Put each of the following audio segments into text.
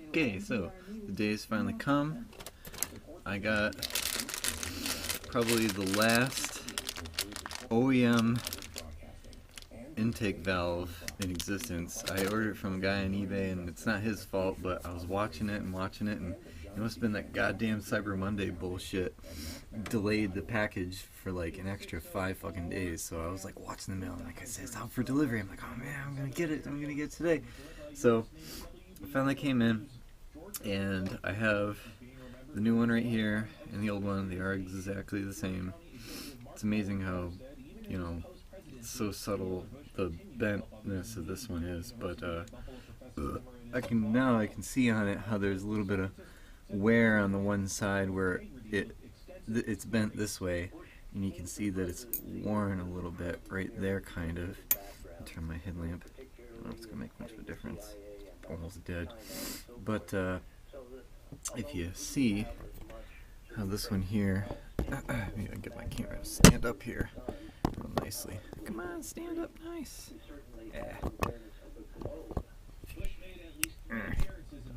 Okay, so the day's finally come. I got probably the last OEM intake valve in existence. I ordered it from a guy on eBay, and it's not his fault, but I was watching it, and it must have been that goddamn Cyber Monday bullshit delayed the package for like an extra 5 fucking days. So I was like watching the mail, and like I said, it's out for delivery. I'm like, oh man, I'm gonna get it today. So it finally came in, and I have the new one right here and the old one. They are exactly the same. It's amazing how, you know, it's so subtle the bentness of this one is, but I can see on it how there's a little bit of wear on the one side where it's bent this way, and you can see that it's worn a little bit right there, kind of. I'll turn my headlamp. I don't know if it's gonna make much of a difference. It's almost dead, but if you see how this one here, maybe I'll get my camera to stand up here real nicely. Come on, stand up nice. Yeah.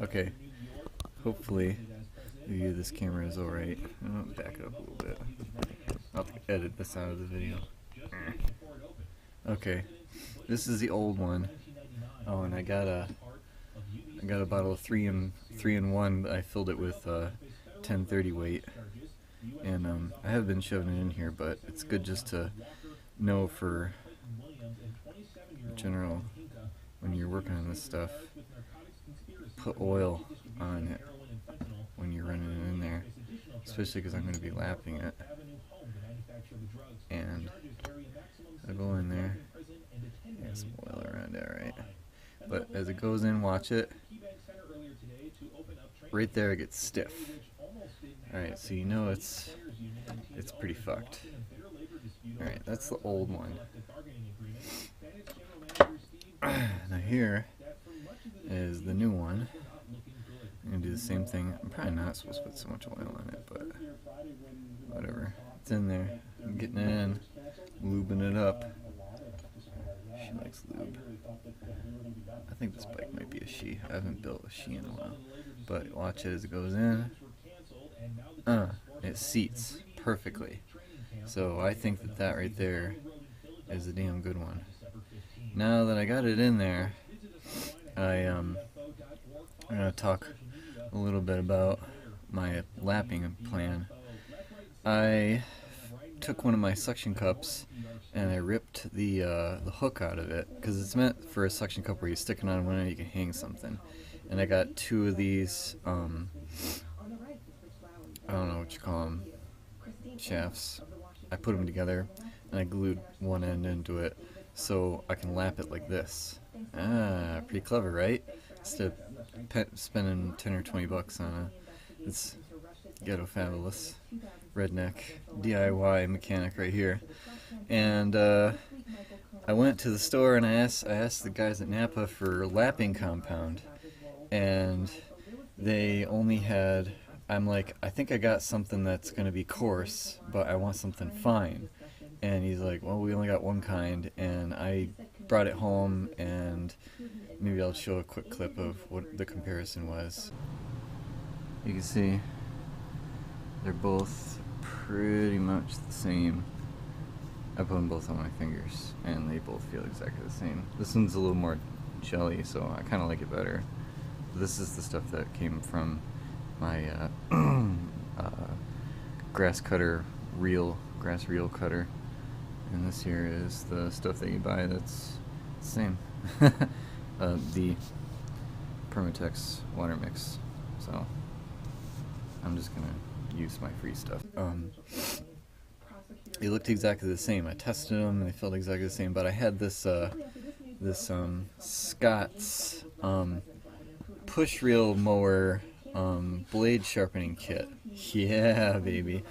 Okay, hopefully the view of this camera is alright. I'll back it up a little bit. I'll edit this out of the video. Okay, this is the old one. Oh, and I got a bottle of 3-in-1, but I filled it with 1030 weight, and I have been shoving it in here, but it's good just to know for general when you're working on this stuff, put oil on it when you're running it in there, especially because I'm going to be lapping it. And I go in there, get some oil around it, right? But as it goes in, watch it. Right there, it gets stiff. Alright, so you know it's pretty fucked. Alright, that's the old one. Now here is the new one. I'm going to do the same thing. I'm probably not supposed to put so much oil on it, but whatever. It's in there. I'm getting it in, lubing it up. She likes lube. I think this bike might be a she. I haven't built a she in a while. But watch it as it goes in. It seats perfectly. So I think that right there is a damn good one. Now that I got it in there, I'm going to talk a little bit about my lapping plan. I took one of my suction cups and I ripped the hook out of it, because it's meant for a suction cup where you stick it on one end, you can hang something. And I got 2 of these, I don't know what you call them, shafts. I put them together and I glued one end into it so I can lap it like this. Pretty clever, right? Instead of spending 10 or 20 bucks on it's ghetto fabulous redneck DIY mechanic right here. And I went to the store and I asked the guys at Napa for lapping compound, and they only had, I'm like, I think I got something that's going to be coarse, but I want something fine. And he's like, well, we only got one kind, and I brought it home, and maybe I'll show a quick clip of what the comparison was. You can see they're both pretty much the same. I put them both on my fingers, and they both feel exactly the same. This one's a little more jelly, so I kind of like it better. This is the stuff that came from my grass reel cutter, and this here is the stuff that you buy that's the same. The Permatex water mix. So I'm just gonna use my free stuff. They looked exactly the same. I tested them and they felt exactly the same, but I had this Scott's push reel mower blade sharpening kit. Yeah, baby.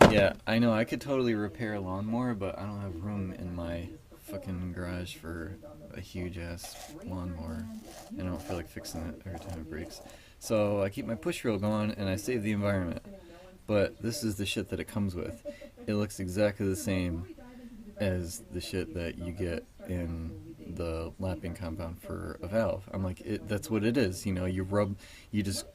Yeah, I know I could totally repair a lawnmower, but I don't have room in my fucking garage for a huge ass lawnmower, and I don't feel like fixing it every time it breaks. So I keep my push reel going and I save the environment. But this is the shit that it comes with. It looks exactly the same as the shit that you get in the lapping compound for a valve. I'm like, that's what it is. You know, you just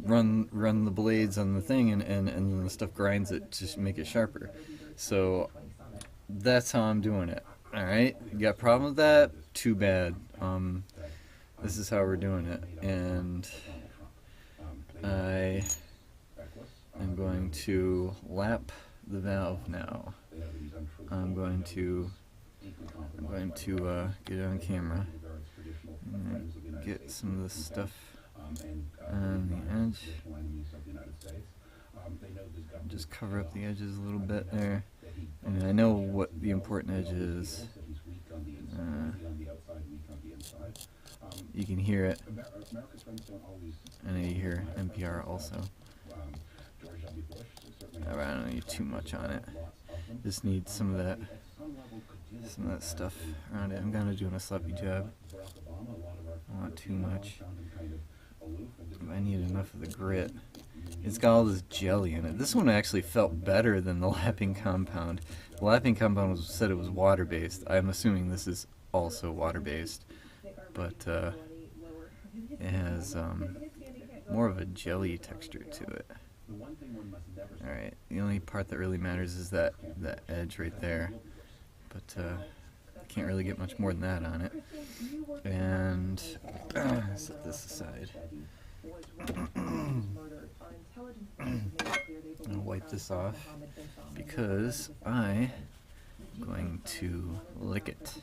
run the blades on the thing, and then the stuff grinds it to make it sharper. So that's how I'm doing it. All right, you got a problem with that? Too bad. This is how we're doing it, and I am going to lap the valve now. I'm going to get it on camera and get some of this stuff on the edge. Just cover up the edges a little bit there. And I know what the important edge is. You can hear it. I know you hear NPR also. I don't need too much on it. Just need some of that stuff around it. I'm kind of doing a sloppy job. I don't want too much. I need enough of the grit. It's got all this jelly in it. This one actually felt better than the lapping compound. The lapping compound said it was water-based. I'm assuming this is also water-based, but it has more of a jelly texture to it. Alright, the only part that really matters is that edge right there, but I can't really get much more than that on it. And set this aside. I'm going to wipe this off because I'm going to lick it.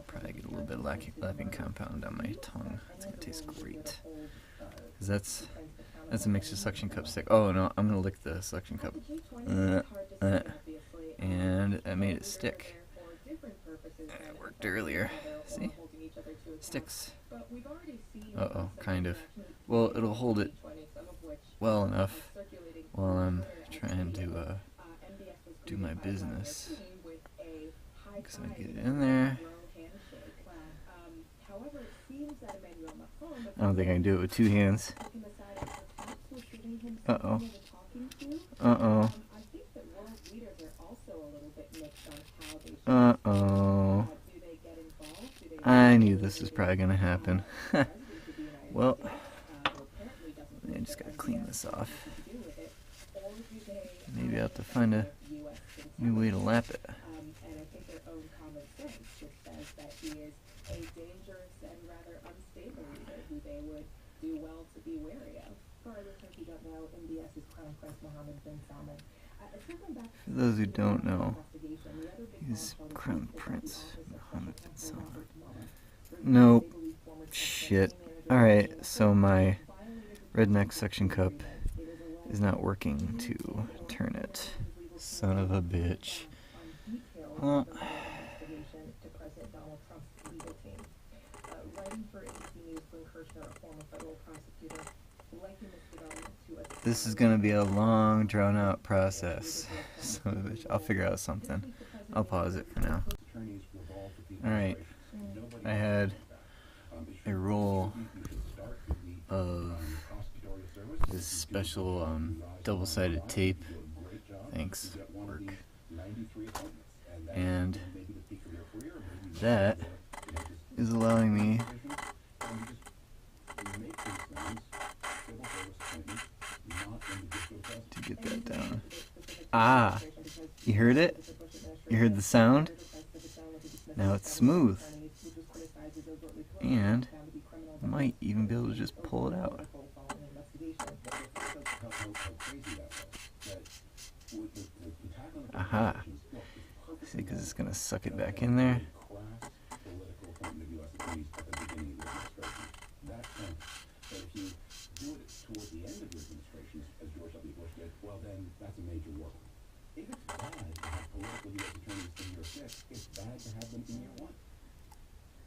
Probably get a little bit of lapping compound on my tongue. It's going to taste great. Because that's a mixture suction cup stick. Oh no, I'm going to lick the suction cup. And I made it stick. It worked earlier. See? Sticks. Uh-oh, kind of. Well, it'll hold it well enough while I'm trying to do my business. So I get it in there. I don't think I can do it with two hands. Uh-oh. Uh-oh. Uh-oh. I knew this was probably going to happen. Well, I just got to clean this off. Maybe I'll have to find a new way to lap it. For those who don't know, he's Crown Prince Mohammed bin Salman. Nope. Shit. Alright, so my redneck suction cup is not working to turn it. Son of a bitch. Well, this is gonna be a long, drawn-out process. Son of a bitch. I'll figure out something. I'll pause it for now. Alright. I had a roll of this special double-sided tape. Thanks, work. And that is allowing me to get that down. Ah, you heard it? You heard the sound? Now it's smooth. And I might even be able to just pull it out. Aha. See, because it's going to suck it back in there.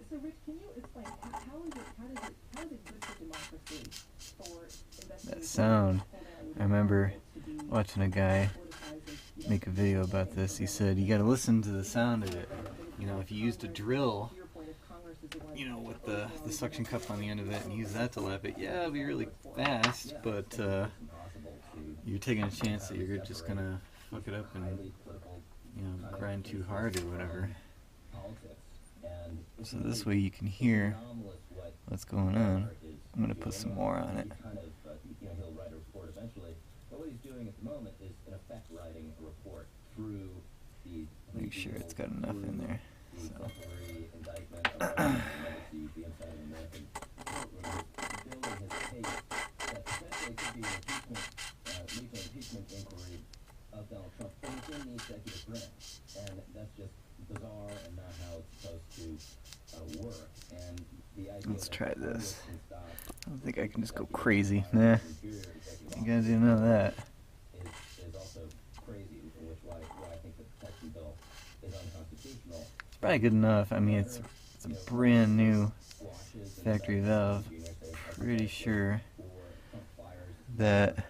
So, Rich, can you explain how is it good for democracy for investigators? That sound. I remember watching a guy make a video about this. He said you got to listen to the sound of it. You know, if you used a drill, you know, with the suction cup on the end of it and use that to lap it, yeah, it'll be really fast, but you're taking a chance that you're just gonna fuck it up and, you know, grind too hard or whatever. so this way you can hear what's going on. I'm going to put some more on it. He'll write a report eventually. But what he's doing at the moment is, in effect, writing a report through the Make sure it's got enough in there. So. indictment of the inside of American courtroom, building his case that essentially could be an impeachment inquiry of Donald Trump within the executive branch. And that's just bizarre and not how it's supposed to work. And the idea Let's try this. I don't think I can just go crazy. Nah. You guys didn't know that. Is also crazy, which why I think the protection bill is unconstitutional. It's probably good enough. I mean, it's a brand new factory valve. Pretty sure that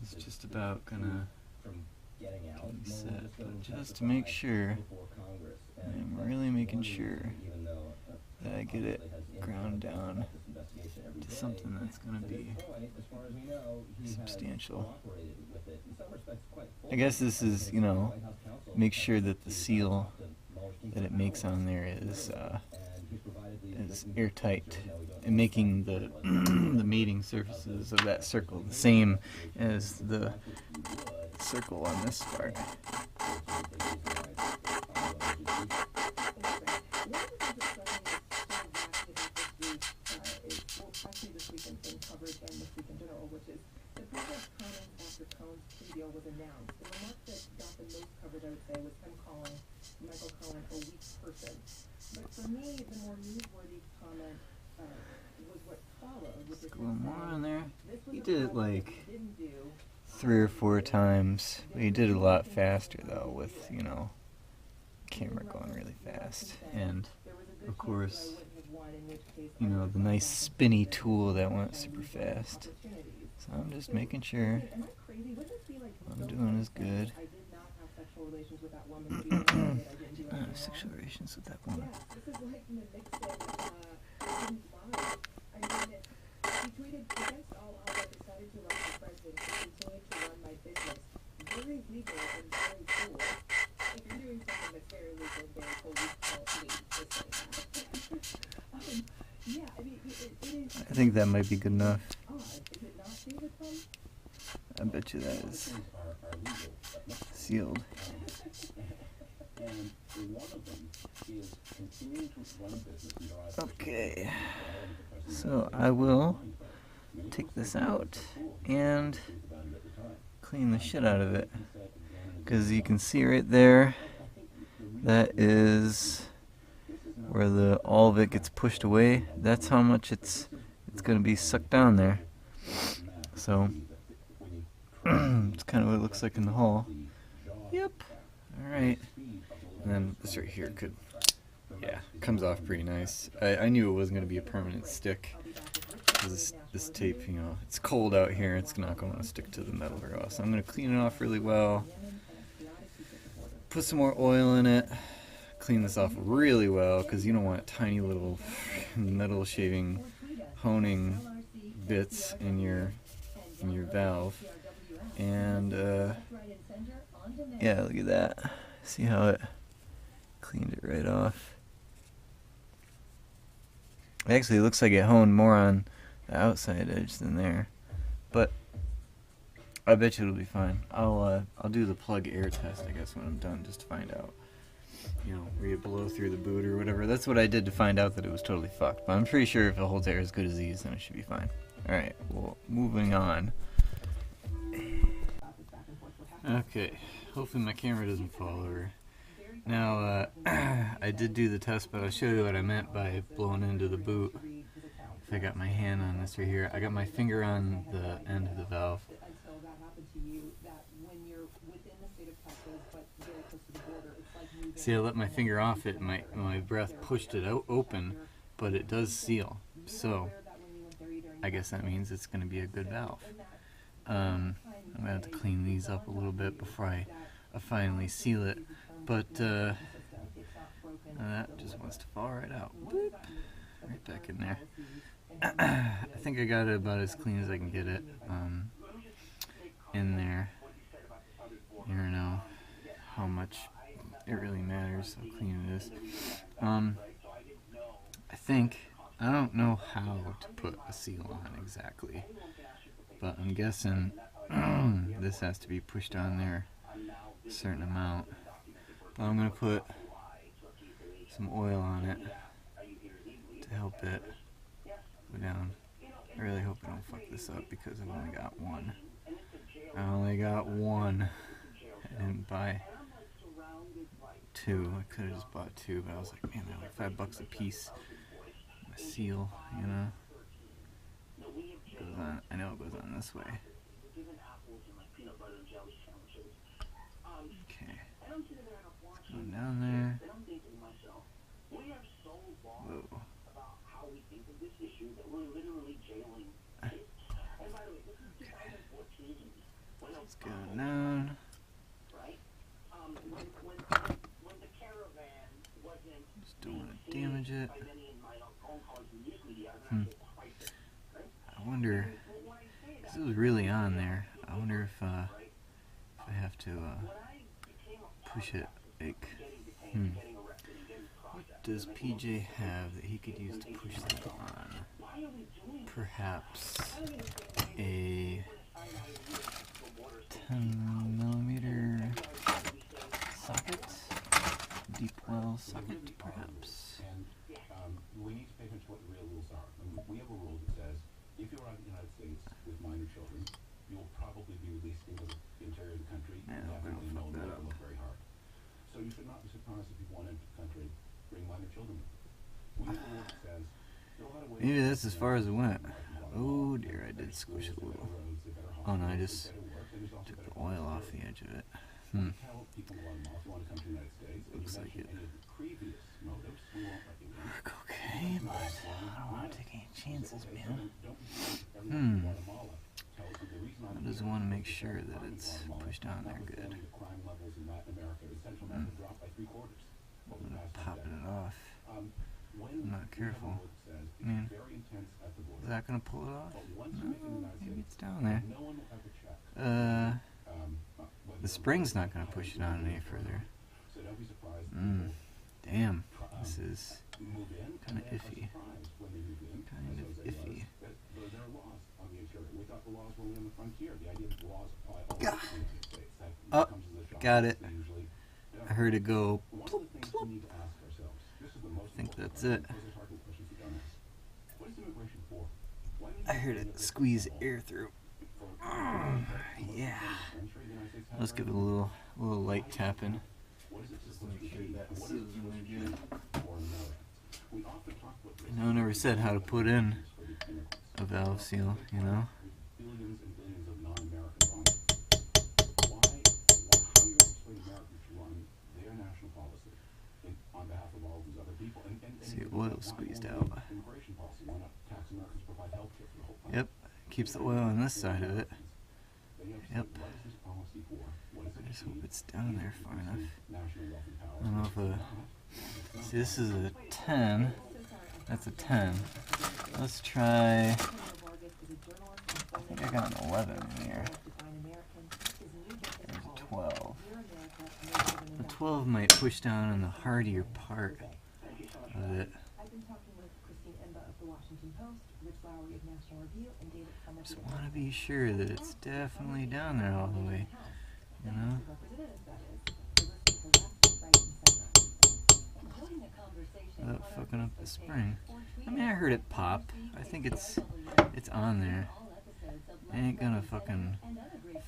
it's just about gonna be set. But just to make sure, I'm really making sure that I get it ground down to something that's going to be substantial. I guess this is, make sure that the seal that it makes on there is airtight, and making the the mating surfaces of that circle the same as the circle on this part. Was announced. The remark that got the most coverage, I would say, was him calling Michael Cohen a weak person. But for me, the more newsworthy comment was what followed. Let's go more on there. He did it like 3 or 4 times. But he did it a lot faster though, with camera going really fast, and of course, the nice spinny tool that went super fast. So I'm just making sure I'm doing is good. I did not have sexual relations with that woman. Sexual relations with that woman. Yes, this is like the mixed didn't lie. I mean, he tweeted, against all odds, I decided to run for president and continue to run my business. Very legal and very cool. If you're doing something that's very legal and very cool, you can't leave this like that. Yeah, I mean, it is. I think that might be good enough. Is it not, David? I bet you that is sealed. Okay, so I will take this out and clean the shit out of it, because you can see right there, that is where all of it gets pushed away. That's how much it's going to be sucked down there. So it's kind of what it looks like in the hole. Yep. Alright. And then this right here comes off pretty nice. I knew it wasn't going to be a permanent stick. This tape, it's cold out here. It's not going to stick to the metal very well. So I'm going to clean it off really well. Put some more oil in it. Clean this off really well, because you don't want tiny little metal shaving honing bits in your valve. And yeah, look at that. See how it cleaned it right off. Actually, it looks like it honed more on the outside edge than there, but I bet you it'll be fine. I'll do the plug air test, I guess, when I'm done, just to find out, where you blow through the boot or whatever. That's what I did to find out that it was totally fucked, but I'm pretty sure if it holds air as good as these, then it should be fine. Alright, well, moving on. Okay, hopefully my camera doesn't fall over. Now, I did do the test, but I'll show you what I meant by blowing into the boot. If I got my hand on this right here, I got my finger on the end of the valve. See, I let my finger off it, and my breath pushed it out open, but it does seal. So, I guess that means it's going to be a good valve. I'm going to have to clean these up a little bit before I finally seal it. But that just wants to fall right out. Boop. Right back in there. I think I got it about as clean as I can get it in there. You don't know how much it really matters how clean it is. I don't know how to put a seal on exactly, but I'm guessing this has to be pushed on there a certain amount. But I'm going to put some oil on it to help it go down. I really hope I don't fuck this up because I've only got one. I didn't buy two. I could have just bought two, but I was like, man, they're like $5 a piece. A seal, you know. Goes on. I know it goes on this way. Okay. Going down there. Whoa. Let's go down. Just don't want to damage it. I wonder, because it was really on there, I wonder if I have to push it, like, what does PJ have that he could use to push that on? Perhaps a 10mm socket? Deep well socket, perhaps? We need to pay attention to what the real rules are. We have a rule that says if you're out in the United States with minor children, you will probably be released into the interior of the country. Man, Definitely no one will look very hard. So you should not be surprised if you want to enter the country, bring minor children with you. We have a rule that says there are a lot of ways. Maybe that's as far as it went. Oh dear, I did squish it a little. Oh no, I just took the oil off the edge of it. Looks like it. Work okay, but I don't want to take any chances, man. I just want to make sure that it's pushed on there good. I'm popping it off. I'm not careful. I mean, is that going to pull it off? No, maybe it's down there. The spring's not going to push it on any further. Damn, this is kind of iffy. Oh, got it. I heard it go plop, plop. I think that's it. I heard it squeeze air through. Yeah. Let's give it a little light tapping. No one ever said how to put in a valve seal, you know? See, oil squeezed out. Yep, keeps the oil on this side of it. Yep. I just hope it's down there far enough. I don't know if see, this is a 10. That's a 10. Let's try. I think I got an 11 in here. There's a 12. The 12 might push down on the hardier part of it. Just want to be sure that it's definitely down there all the way, you know? Without fucking up the spring. I mean, I heard it pop. I think it's on there. It ain't gonna fucking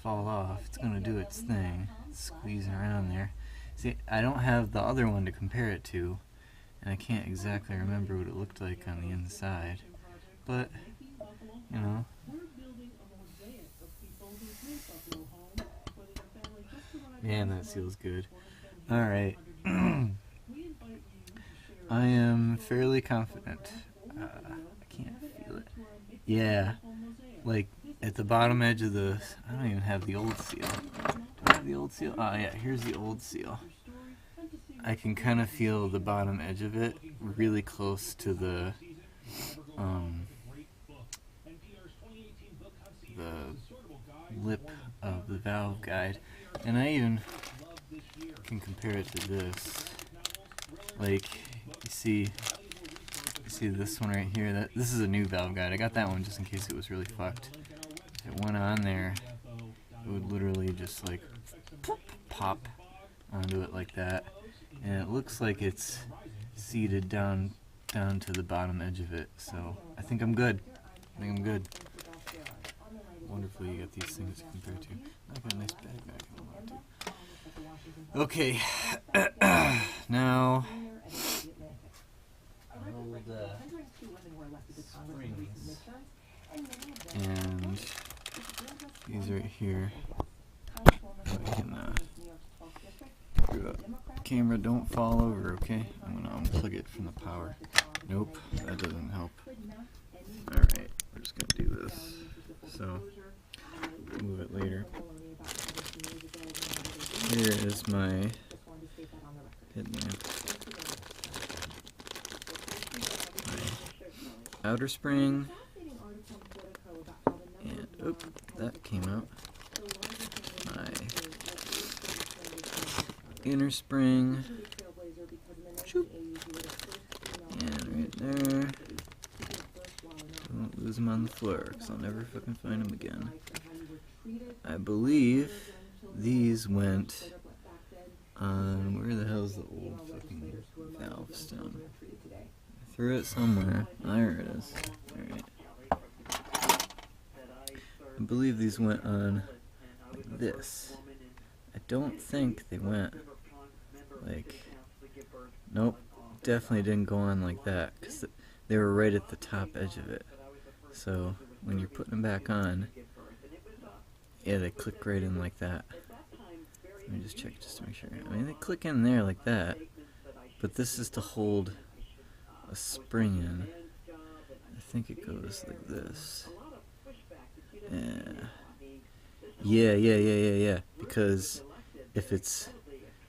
fall off. It's gonna do its thing. It's squeezing around there. See, I don't have the other one to compare it to, and I can't exactly remember what it looked like on the inside. But, you know. Man, that seal's good. Alright. I am fairly confident. I can't feel it. Yeah. Like, at the bottom edge of the... I don't even have the old seal. Do I have the old seal? Oh, yeah, here's the old seal. I can kind of feel the bottom edge of it really close to the lip of the valve guide. And I even can compare it to this. Like, you see this one right here. This is a new valve guide. I got that one just in case it was really fucked. If it went on there, it would literally just like pop onto it like that. And it looks like it's seated down to the bottom edge of it. So I think I'm good. Wonderful you got these things to compare to. I got a nice bag I can hold on to. Okay, now hold springs, and these right here. I can camera, don't fall over, okay? I'm gonna unplug it from the power. Nope, that doesn't help. Alright, we're just gonna do this. So, move it later. Here is my headlamp. My outer spring. And, oop, that came out. My inner spring. Shoop. And right there. Don't lose them on the floor, because I'll never fucking find them again. I believe these went on, where the hell's the old fucking valve stem? I threw it somewhere. There it is. Alright. I believe these went on like this. I don't think they went like, nope, definitely didn't go on like that, because they were right at the top edge of it. So when you're putting them back on, yeah, they click right in like that. Let me just check just to make sure. I mean, they click in there like that, but this is to hold a spring in. I think it goes like this. Yeah. Because if it's,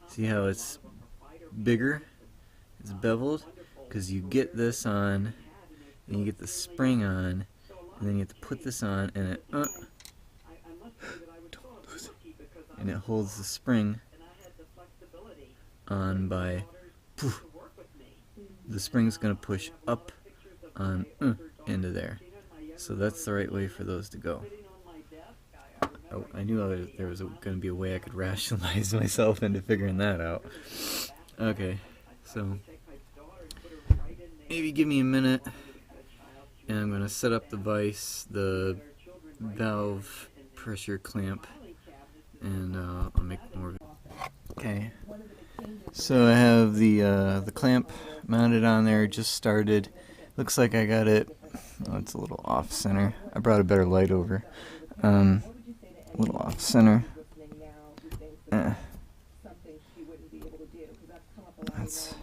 see how it's bigger? It's beveled? Because you get this on, and you get the spring on, and then you have to put this on, and it, don't lose it. And it holds the spring on by, poof. The spring's going to push up on into there. So that's the right way for those to go. Oh, I knew there was going to be a way I could rationalize myself into figuring that out. Okay, so maybe give me a minute, and I'm going to set up the vise, the valve pressure clamp, and I'll make more of it. Okay, so I have the clamp mounted on there, just started. Looks like I got it, oh, it's a little off center. I brought a better light over. A little off center. That's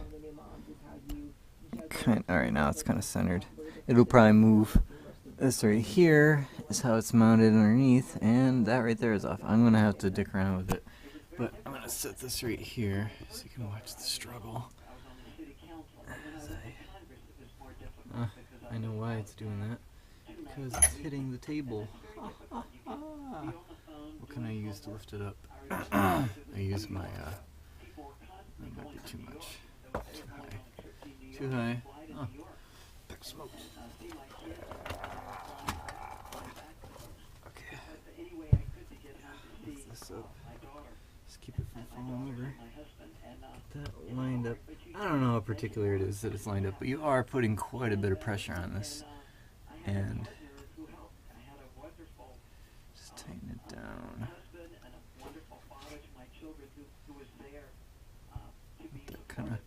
kind. Alright, now it's kind of centered. It'll probably move. This right here is how it's mounted underneath, and that right there is off. I'm gonna have to dick around with it, but I'm gonna set this right here so you can watch the struggle. I know why it's doing that. Because it's hitting the table. What can I use to lift it up? I use my, that might be too much. Too high. Oh, pick smoke. Okay. Lift this up. Just keep it from falling over. Get that lined up. I don't know how particular it is that it's lined up, but you are putting quite a bit of pressure on this. And just tighten it down. Kind of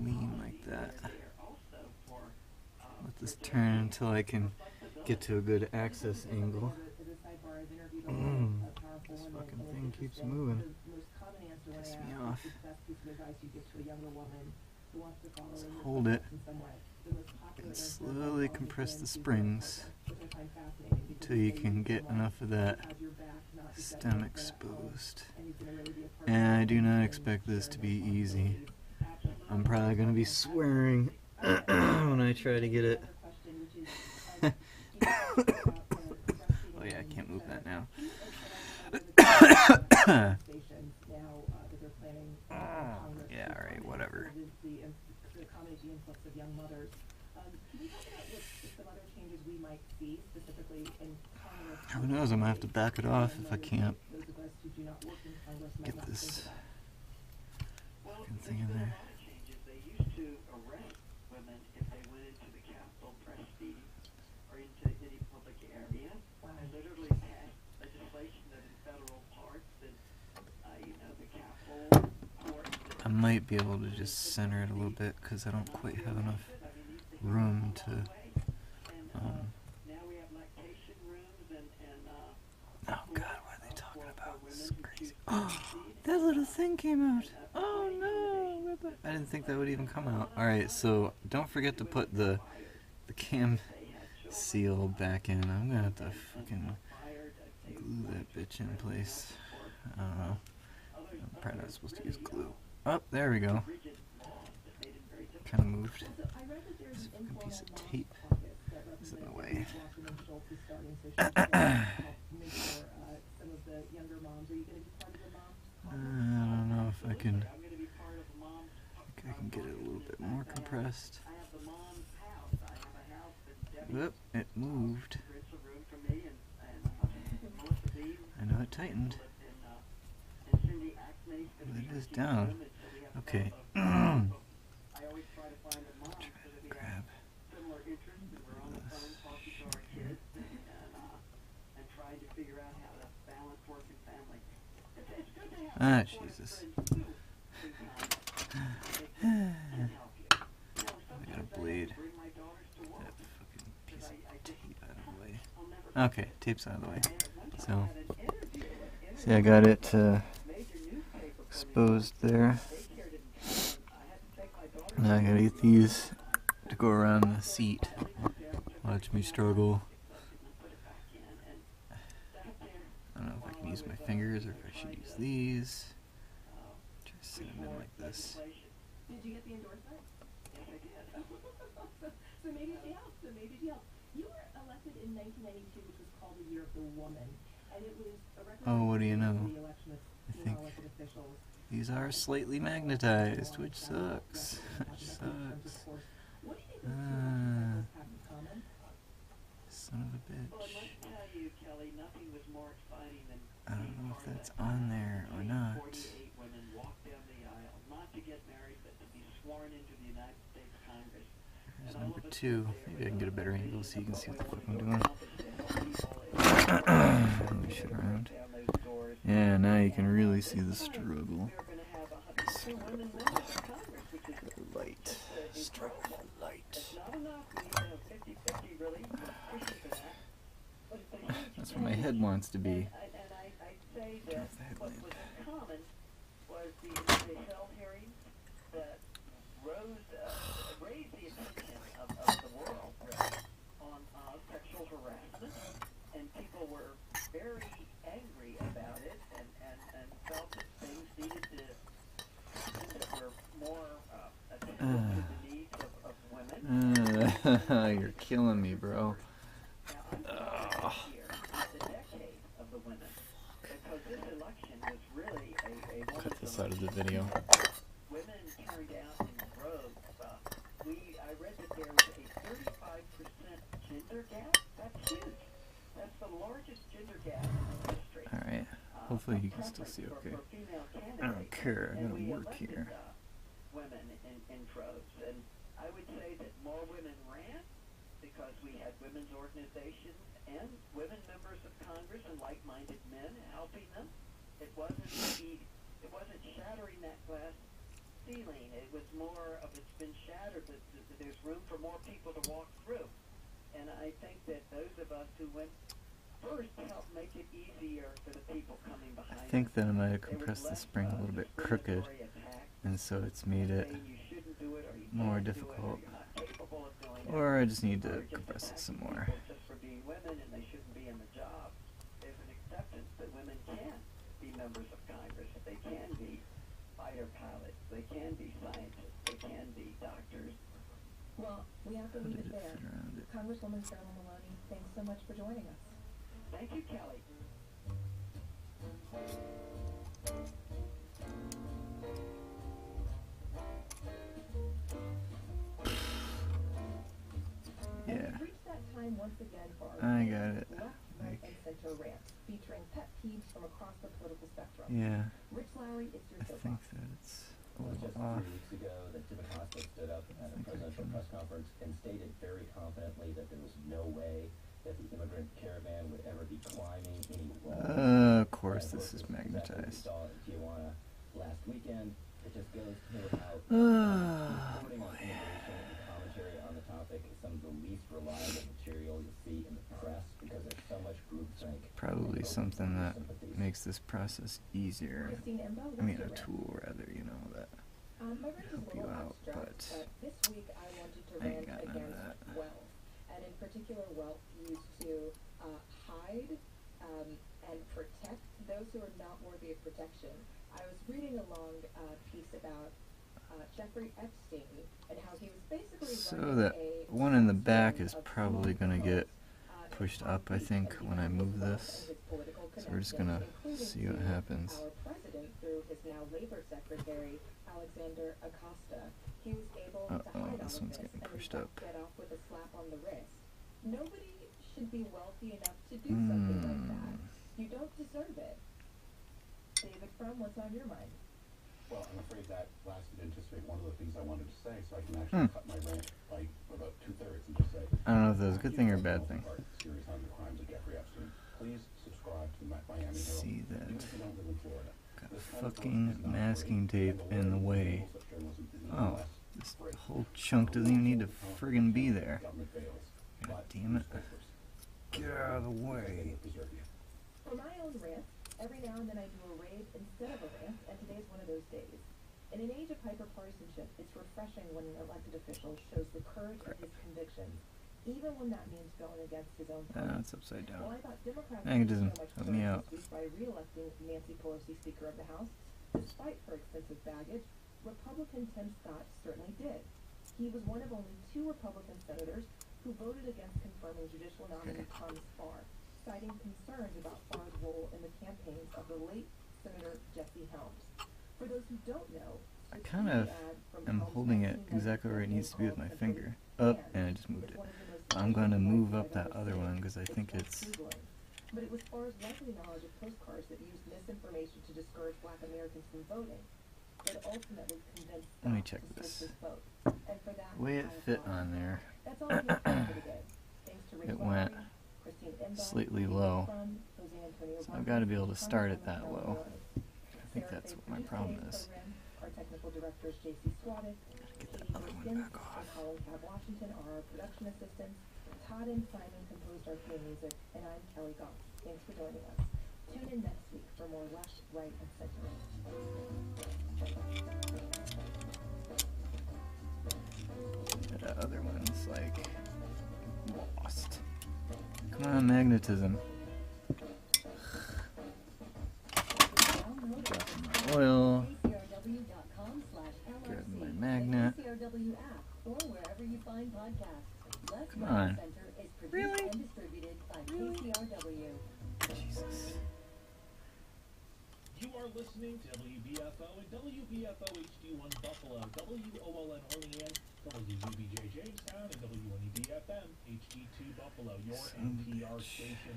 lean like that. Let this turn until I can get to a good access angle. This fucking thing keeps moving. Piss me off. So hold it and slowly compress the springs until you can get enough of that stem exposed. And I do not expect this to be easy. I'm probably going to be swearing when I try to get it. Oh yeah, I can't move that now. might see, specifically in Congress. Who knows? I'm gonna have to back it off if I can't Those of us who do not work in Congress might get not this think about. fucking thing in there. Changes. They used to arrest women if they went into the Capitol press meeting or into any public area. I literally passed legislation that in federal parts that, the Capitol court. I might be able to just center it a little bit because I don't quite have enough room to. Now we have lactation rooms and Oh God, what are they talking about? This is crazy. Oh, that little thing came out. Oh no! I didn't think that would even come out. All right, so don't forget to put the cam seal back in. I'm gonna have to fucking glue that bitch in place. I don't know. I'm probably not supposed to use glue. Oh, there we go. Kind of moved. This fucking piece of tape is in the way. I don't know if I can. I think I can get it a little bit more compressed. Whoop! It moved. I know it tightened. But it is down. Okay. Try to grab this. Ah, Jesus. I got a blade. That fucking piece of tape out of the way. Okay, tape's out of the way. So, see, I got it exposed there. Now I gotta get these to go around the seat. Watch me struggle. I don't know if I can use my fingers or if I should use these. Try to sit them in like this. Did you get the endorsement? Yes, I did. So maybe she helped. You were elected in 1992, which was called the Year of the Woman, and it was a record. Oh, what do you know? The election of I think elected officials. these are slightly magnetized, which sucks. Which sucks. What do you think those two elections have in common? Son of a Well, I bitch. must tell you, Kelly, nothing was more exciting than I don't know if that's on there or not. 48 women walked down the aisle, not to get married, but to be sworn into the United States Congress. There's number 2. Maybe I can get a better angle so you can see what the fuck I'm doing. Move my shit around. Yeah, now you can really see the struggle. Light. Struggle for light. That's where my head wants to be. Turn off the headlamp. Was the Hill hearings that raised the attention of the world really, on sexual harassment, and people were very angry about it and felt that things needed that were more attentive to the needs of women. You're killing me, bro. Cut this out of the video. Women turned out in droves. I read that there was a 35% gender gap. That's huge. That's the largest gender gap in history. Alright. Hopefully you can still see okay. I don't care. I gotta work here. Women in droves. And I would say that more women ran because we had women's organizations and women members of Congress and like-minded men helping them. It wasn't shattering that glass ceiling. It was more of it's been shattered, but there's room for more people to walk through. And I think that those of us who went first helped make it easier for the people coming behind. I think that I might have compressed the spring a little bit crooked, and so it's made it more difficult. Or I just need to compress it some more. Just for being women and they shouldn't be in the job. There's an acceptance that women can be members of Congress. They can be fighter pilots. They can be scientists. They can be doctors. Well, we have to How leave did it it there. fit around it? Congresswoman Cheryl Maloney, thanks so much for joining us. Thank you, Kelly. Yeah. We've reached that time time once again for our I got it. left, right, Like, and center rants, featuring pet peeves from across the political spectrum. yeah, Rich Lowry, it's your I think soapbox. that it's a It was little just off. 3 weeks ago that Jim Acosta stood up at a presidential press conference and stated very confidently that there was no way that the immigrant caravan would ever be climbing any walls. Of course, And this is exactly what we magnetized. saw in Tijuana last weekend. It just goes to how reporting on immigration and commentary on the topic is some of the least reliable material you'll see in the press because there's so much groupthink. Probably and something that sympathies. makes this process easier. Christine Embo, I mean, what's a your rant? tool rather, you know, that My rant is a help you little out, abstract, but but this week I wanted to I ain't rant got none of against that. wealth, and in particular wealth used to hide and protect those who are not worthy of protection. I was reading a long piece about Jeffrey Epstein and how he was basically So running that a one in the sting back is of probably small gonna get in pushed Palm up, I Beach, think, and when I because of move his wealth this. and his political So we're just gonna connections, see what including to happens. our president through his now Labor Secretary Alexander Acosta. He was able to Uh-oh, hide all this of one's this getting and in pushed fact up. get off with a slap on the wrist. Nobody should be wealthy enough to do something like that. You don't deserve it. David Frum, what's on your mind? Well, I'm afraid that lasted to anticipate one of the things I wanted to say, so I can actually cut my rant by about 2/3 and just say, I don't know if that's a good thing or a bad thing. Series on the crimes of Jeffrey Epstein. Please subscribe to the Miami Herald. See that. Even if you don't live in Florida. Got This kind of fucking work is not masking free, tape and the in the way. rules of journalism is even Oh, less this free. whole chunk doesn't even need to friggin' be there. Government fails, God but damn it. newspapers, Get out of the because way. they will preserve you. For my own rant, every now and then I do a rave instead of a rant, and today's one of those days. In an age of hyperpartisanship, it's refreshing when an elected official shows the courage of his convictions, even when that means going against his own party. It's upside Well, down. I thought Democrats Magnetism, showed so much help me courage out. this week by re-electing Nancy Pelosi Speaker of the House. Despite her extensive baggage, Republican Tim Scott certainly did. He was one of only 2 Republican senators who voted against confirming judicial nominee Thomas Farr, citing concerns about Farr's role in the campaigns of the late Senator Jesse Helms. For those who don't know, I kind of am holding it exactly where it needs to be with my finger. Up, and I just moved it. I'm going to move up that other one because I think it's... But it was Farr's likely knowledge of postcards that used misinformation to discourage Black Americans from voting that ultimately convinced Let me Scott check to this. switch his vote. And for that, The way it I fit applaud him. on there, That's all I have for today. Thanks to Rich it went Lowry, Christine Embo, slightly David low. Frum, Jose Antonio So I've got to be able to Vargas, start it Thomas that Allen low. Miller. I think Sarah that's Faith what my produced problem today's is. program. Our technical directors JC Swadek, Get that Katie other one Wilkins, back off. and Colin Cab Washington are our production assistants. Todd and Simon composed our theme music, and I'm Kelly Goff. Thanks for joining us. Tune in next week for more left, right, and center. That other one's like lost. Come on, magnetism. Dropping my oil. Grabbing my magnet. Come on. Really? Really? Jesus. You are listening to WBFO and WBFO HD1 Buffalo, WOLN Olean, WUBJ Jamestown, and WNEB-FM HD2 Buffalo, your NPR station.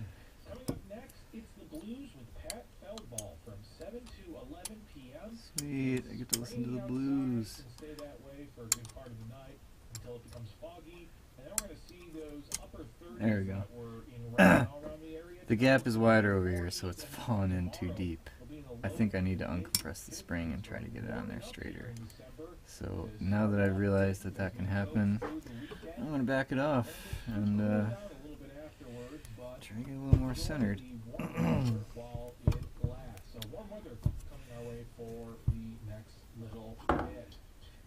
Coming up next, it's The Blues with Pat Feldball from 7 to 11 p.m. Sweet, I get to listen to the Outside, blues. and stay that way for a good part of the night until it becomes foggy. And then we're going to see those upper 30s There we go. that were in right now around the area. The gap is wider over here, so it's fallen in too deep. I think I need to uncompress the spring and try to get it on there straighter. So now that I've realized that that can happen, I'm going to back it off and try to get a little more centered. While it lasts. So warm weather coming our way for the next little bit.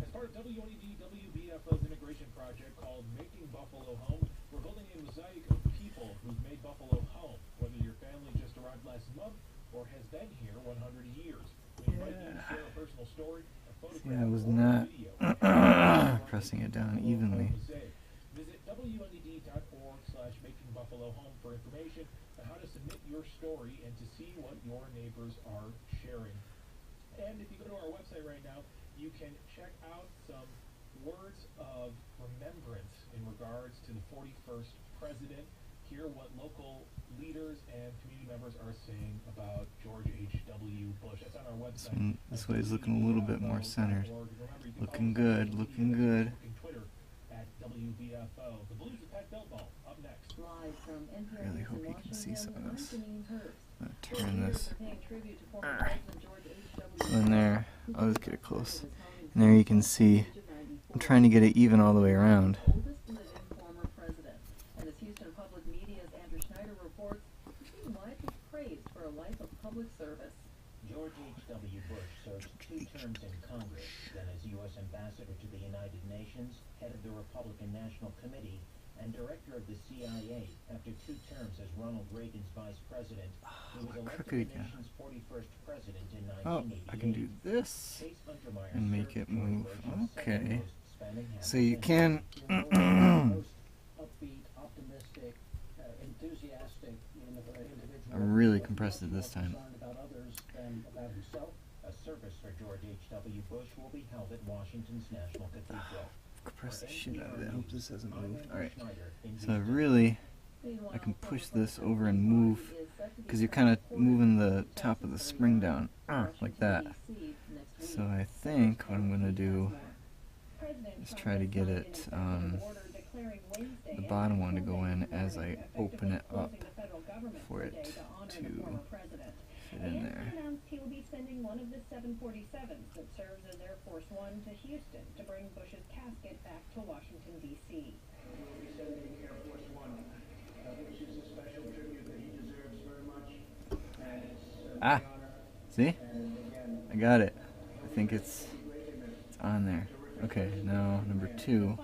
As part of WNED WBFO's integration project called Making Buffalo Home, we're building a mosaic of people who've made Buffalo home, whether your family just arrived last month or has been here 100 years. We invite you to share a personal story, a photograph, Yeah, I was or a not video. pressing it down evenly. Visit WNED.org/makingbuffalo-home for information on how to submit your story and to see what your neighbors are sharing. And if you go to our website right now, you can check out some words of remembrance in regards to the 41st president. Hear what local leaders and community members are saying about George H.W. Bush. That's on our website. This way is looking a little bit more centered. Remember, you can Looking follow us good, on looking good. Twitter at WBFO. The Blues with Pat Billball up next. Live from NPR Really News hope in you can see Washington, some of I'm this. Janine Hurst. I'm gonna turn this Paying tribute to former President George H.W. in there. I'll just get it close. And there you can see I'm trying to get it even all the way around. Oldest living former president. And as Houston Public Media's Andrew Schneider reports, he's being widely praised for a life of public service. George H.W. Bush served 2 terms in Congress, then as U.S. Ambassador to the United Nations, head of the Republican National Committee, and director of the CIA after 2 terms as Ronald Reagan's vice president. He was elected crooked the again. nation's 41st president in Oh, 1988. I can do this Chase Untermeyer and make served it move. Bush's second Okay. most, spanning half So a you century. can. Most upbeat, optimistic, enthusiastic individual. I really compressed it this time. Concerned about others than about himself. A service for George H.W. Bush will be held at Washington's National Cathedral. Compress the shit out of it. I hope this hasn't I'm moved. Andrew Alright. Schneider in So I Houston. really, Meanwhile, I can push former this President over and Biden move, is set to be because you're kind of moving the transported to top of the Texas spring and down, like Washington, that. D.C. next So week. I think what I'm gonna do President is Trump try to has get signed it, an executive order declaring Wednesday the as bottom a one to go in holiday as I effectively open it up closing the federal government for a it day to honor the to former president. fit in there. announced he will be sending one of the 747s that serves as Air Force One to Houston to bring Bush's casket back to Washington, D.C. We'll be sending Air Force One, which is a special tribute that he deserves very much. And it's Ah. an honor. See? And again, I got it. I think it's on there. Okay, now number 2.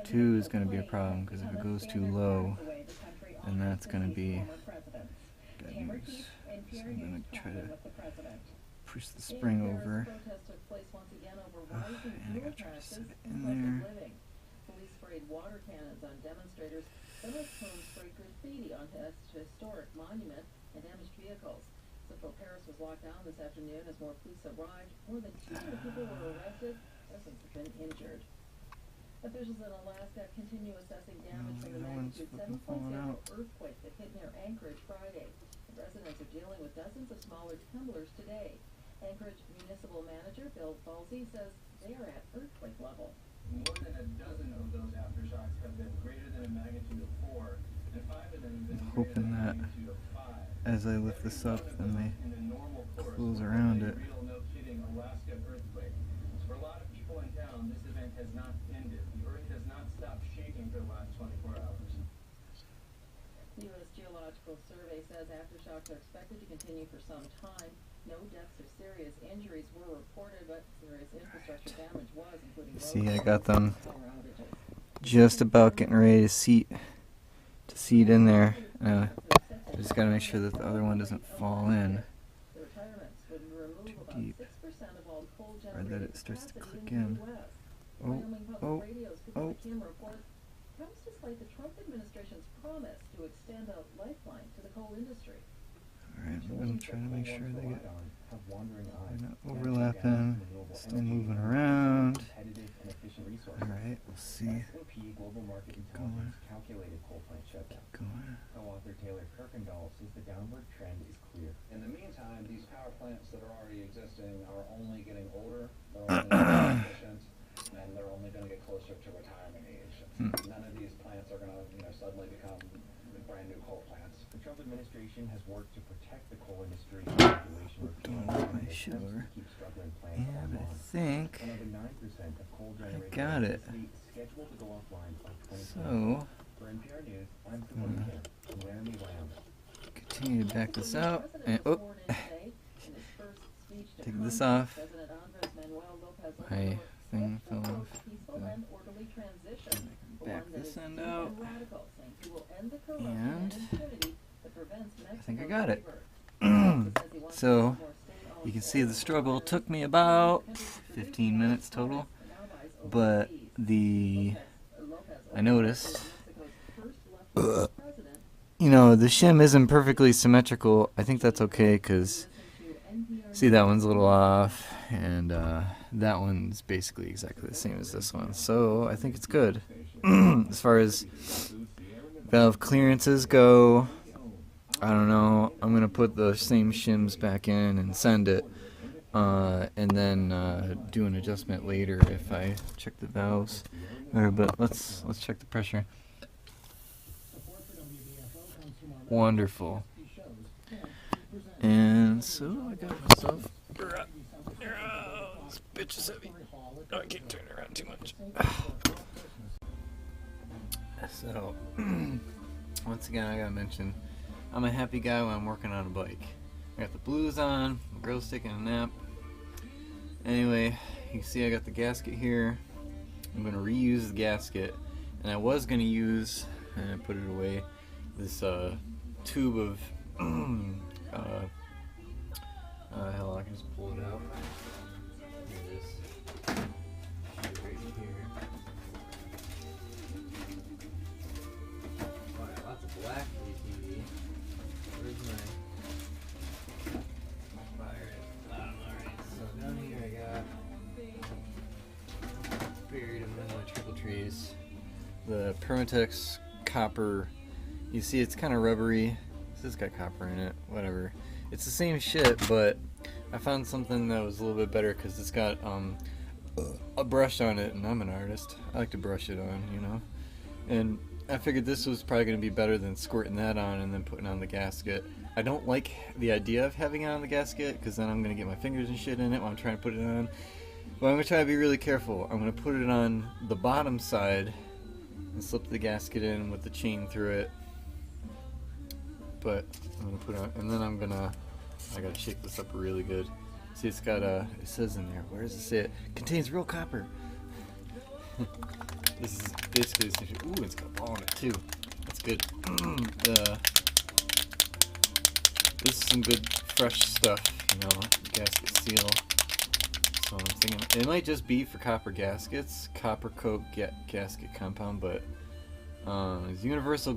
2 is going to be a problem because if it goes too low, then that's going to be bad news. So I'm going to try to push the spring over. And I got to try to set it in there. Police sprayed water cannons on demonstrators. Several homes sprayed graffiti onto a historic monument and damaged vehicles. Central Paris was locked down this afternoon as more police arrived. More than 200 people were arrested. Dozens have been injured. Officials in Alaska continue assessing damage from the that one's magnitude fucking falling 7.0 out. earthquake that hit near Anchorage Friday. Residents are dealing with dozens of smaller tremblers today. Anchorage Municipal Manager Bill Falsey says they are at earthquake level. More than a dozen of those aftershocks have been greater than a magnitude of 4, and 5 of them have been greater Hoping than a that magnitude of 5. as I lift this up, then they In the normal course, close around a it. real, no kidding, Alaska earthquake. For a lot of people in town, this event has not ended. The earth has not stopped shaking for the last 24 hours. The U.S. Geological Survey says aftershocks are expected to continue for some time. No deaths or serious injuries were reported, but serious infrastructure damage was, including See, roads I got them and power outages. just about getting ready to seat in there. I just got to make sure that the other one doesn't fall in. The retirements would remove Too about deep. 6% of all coal Or that generated it starts to capacity click in in. the U.S. Oh, Wyoming Public oh, Radio's oh. Pacific Kim reports comes despite the Trump administration's promise to extend a lifeline to the coal industry. Alright, I'm going to try to make sure they get Have wandering eyes. they're not overlapping, still moving around. Competitive and efficient resources. Alright, we'll see. S&P Global Market Going. Intelligence calculated coal plant shutdown. Going. Co-author Taylor Kirkendall says the downward trend is clear. In the meantime, these power plants that are already existing are only getting older, they're only getting more efficient, and they're only going to get closer to retirement age. None of these plants are going to, suddenly become brand new coal plants. The Trump administration has worked to protect the coal industry from regulation Don't repeal, move my and shit attempts to over. keep struggling plants Yeah, but I online. think Another 9% of coal generated got it. electricity is scheduled to go offline by 2020. so. For NPR News, I'm Phil Kim in Laramie, Wyoming. Continue to back this out and The oh, president was sworn in today. In his first speech to take this Congress, off. President Andres Manuel Lopez My Obrador thing pledged to fell promote off. peaceful The- and orderly transition, back one that this is end deep out. and radical, saying he will end the corruption And and impunity that prevents I think I Mexico's got it. labor. He says he wants So, more state-owned you can see the oil struggle refineries took me to about continue to produce 15 oil minutes for total, us and allies but overseas. the Lopez I noticed, Mexico's first left-wing president. the shim isn't perfectly symmetrical. I think that's okay because see, that one's a little off, and that one's basically exactly the same as this one. So I think it's good. As far as valve clearances go. I don't know. I'm gonna put the same shims back in and send it, and then do an adjustment later if I check the valves. But let's check the pressure. Wonderful. And so I got myself. This bitch is heavy. Oh, I can't turn it around too much. So, once again, I gotta mention, I'm a happy guy when I'm working on a bike. I got the blues on, the girl's taking a nap. Anyway, you can see I got the gasket here. I'm gonna reuse the gasket, and I was gonna use, and I put it away, this tube of, hell, I can just pull it out. Here it is. Right here. Wow, lots of black ATV. Where's my fire at the bottom? Alright, so down here I got buried in one of my triple trees. The Permatex copper. You see it's kind of rubbery. This has got copper in it, whatever. It's the same shit, but I found something that was a little bit better because it's got a brush on it, and I'm an artist. I like to brush it on, you know. And I figured this was probably going to be better than squirting that on and then putting on the gasket. I don't like the idea of having it on the gasket because then I'm going to get my fingers and shit in it while I'm trying to put it on. But I'm going to try to be really careful. I'm going to put it on the bottom side and slip the gasket in with the chain through it. But I'm going to put it on, and then I got to shake this up really good. See, it's got it says in there, where does it say it? Contains real copper. This is basically, ooh, it's got a ball in it too. That's good. This is some good fresh stuff, you know, gasket seal. So I'm thinking, it might just be for copper gaskets, copper coat gasket compound, but it's universal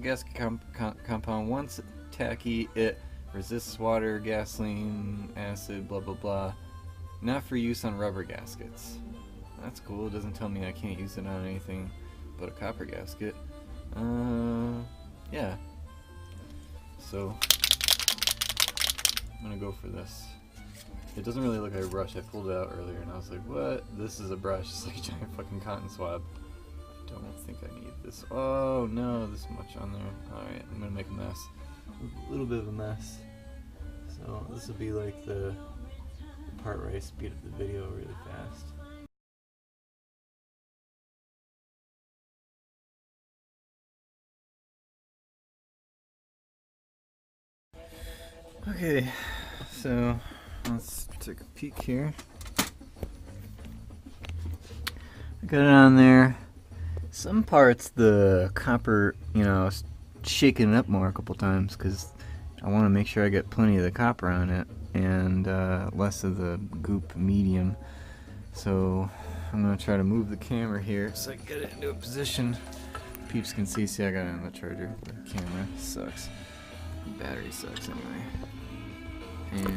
gasket compound. Once tacky, it resists water, gasoline, acid, blah blah blah. Not for use on rubber gaskets. That's cool. It doesn't tell me I can't use it on anything but a copper gasket. Yeah. So I'm gonna go for this. It doesn't really look like a brush. I pulled it out earlier and I was like, what? This is a brush. It's like a giant fucking cotton swab. I don't think I need this. Oh no, this much on there. Alright, I'm gonna make a mess. A little bit of a mess. So this will be like the part where I speed up the video really fast. Okay, so let's take a peek here. I got it on there. Some parts the copper, you know, shaking it up more a couple times because I want to make sure I get plenty of the copper on it and less of the goop medium. So I'm going to try to move the camera here so I can get it into a position. Peeps can see I got it on the charger. The camera sucks. The battery sucks anyway. And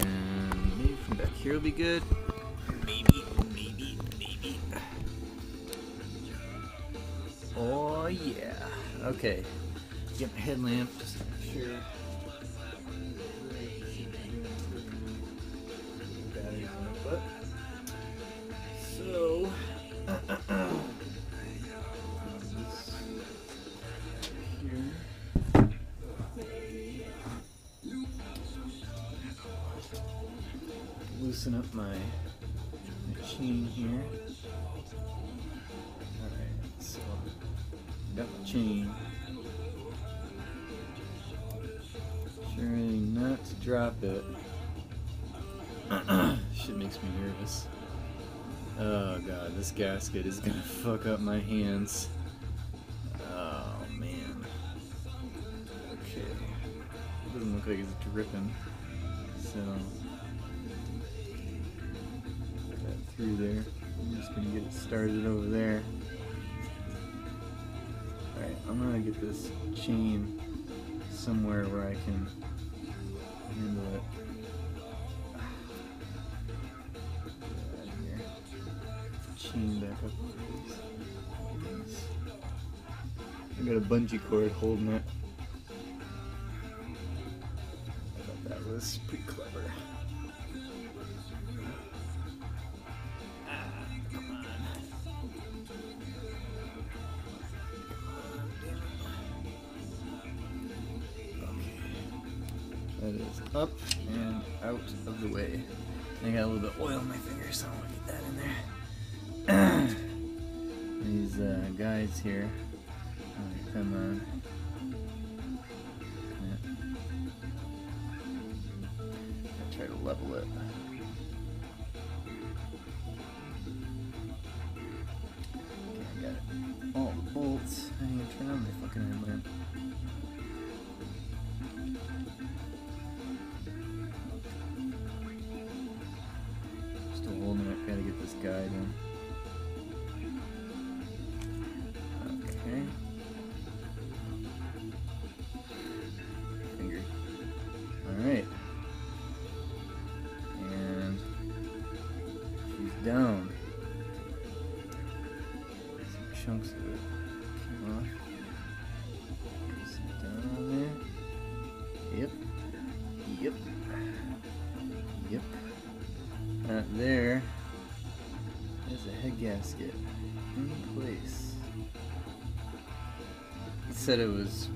maybe from back here will be good. Maybe. Oh yeah. Okay. Get my headlamp just to make sure. Batteries on the butt. So loosen up my chain here. Alright, so got my chain. Sure not to drop it. Shit makes me nervous. Oh god, this gasket is gonna fuck up my hands. Oh man. Okay. It doesn't look like it's dripping. So put that through there. I'm just gonna get it started over there. Alright, I'm gonna get this chain somewhere where I can handle it. Chain back up. I got a bungee cord holding it. I thought that was pretty clever. Come on. Okay. That is up and out of the way. I got a little bit of oil on my fingers, so I want to get that in there. These guides here, come on. Try to level it. Okay, I got it. All the bolts. I didn't even turn on my fucking headlamp. Still holding it. Gotta get this guide in. Okay. Finger. Alright. And she's down. Some chunks of it came off. Sit down on there. Yep. Yep. Yep. There is a head gasket in place. It said it was,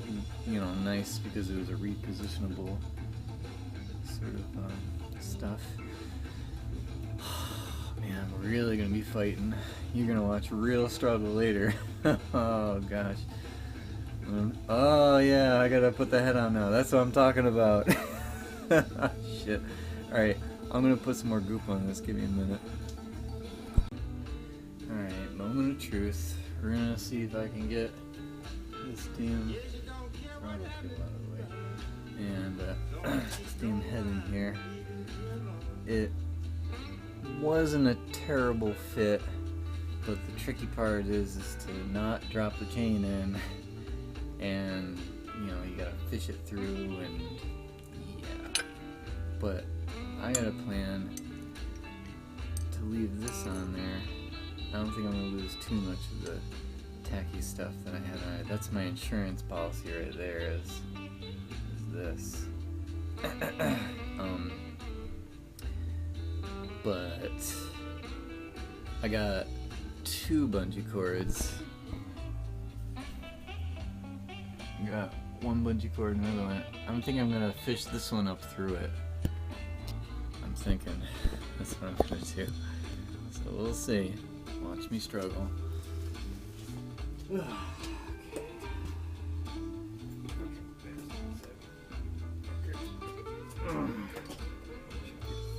you know, nice because it was a repositionable sort of stuff. Man, I'm really gonna be fighting. You're gonna watch real struggle later. Oh gosh. Oh yeah, I gotta put the head on now. That's what I'm talking about. Shit. Alright, I'm gonna put some more goop on this. Give me a minute. Alright, moment of truth. We're gonna see if I can get this damn throttle peel out of the way. And this damn head in here. It wasn't a terrible fit, but the tricky part is to not drop the chain in, and you know, you gotta fish it through, and yeah. But I got a plan to leave this on there. I don't think I'm gonna lose too much of the tacky stuff that I had on it. That's my insurance policy right there, is this. But I got 2 bungee cords. I got 1 bungee cord and another one. I'm thinking I'm gonna fish this one up through it. I'm thinking that's what I'm gonna do. So we'll see. Watch me struggle.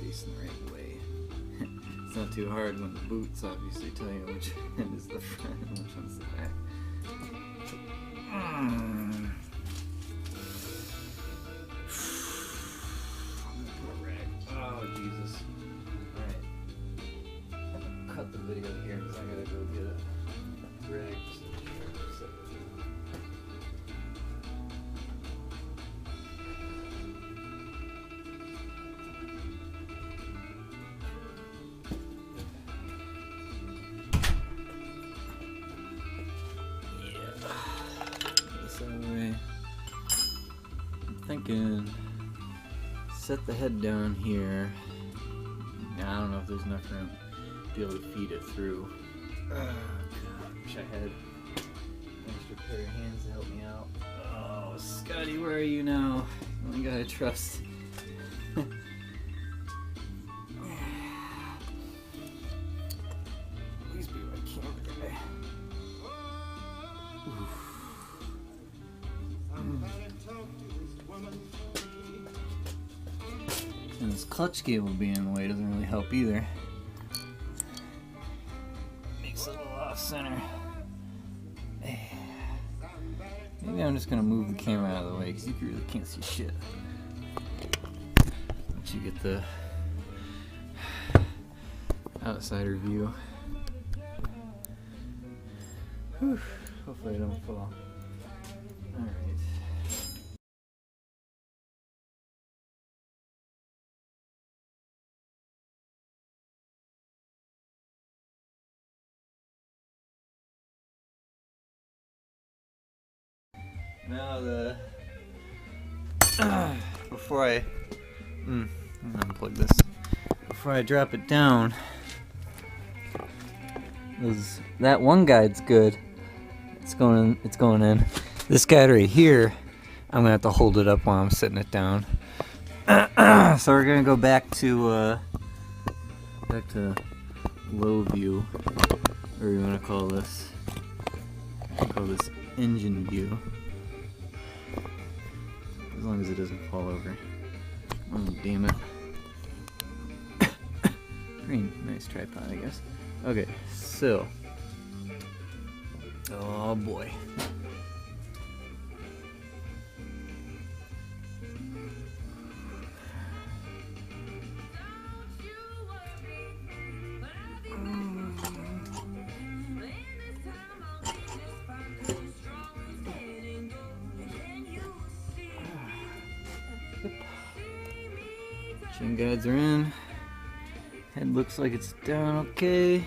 Facing the right way. It's not too hard when the boots obviously tell you which end is the front and which one's the back. Oh Jesus. Alright. Cut the video here because I gotta go get a rag. I'm thinking set the head down here. Now, I don't know if there's enough room to be able to feed it through. God, wish I had an extra pair of hands to help me out. Oh, Scotty, where are you now? The only guy I trust. Please be my camera guy. And this clutch cable being in the way doesn't really help either. Makes it a little off center. Maybe I'm just gonna move the camera out of the way because you really can't see shit. Once you get the outsider view. Whew. Hopefully I don't fall. Alright. Now the before I unplug this, before I drop it down, that one guide's good. It's going in. This guide right here, I'm gonna have to hold it up while I'm sitting it down. So we're gonna go back to low view, or you wanna call this? Call this engine view. As long as it doesn't fall over. Oh, damn it. Pretty nice tripod, I guess. Okay, so. Oh boy. Chain guides are in. Head looks like it's down okay.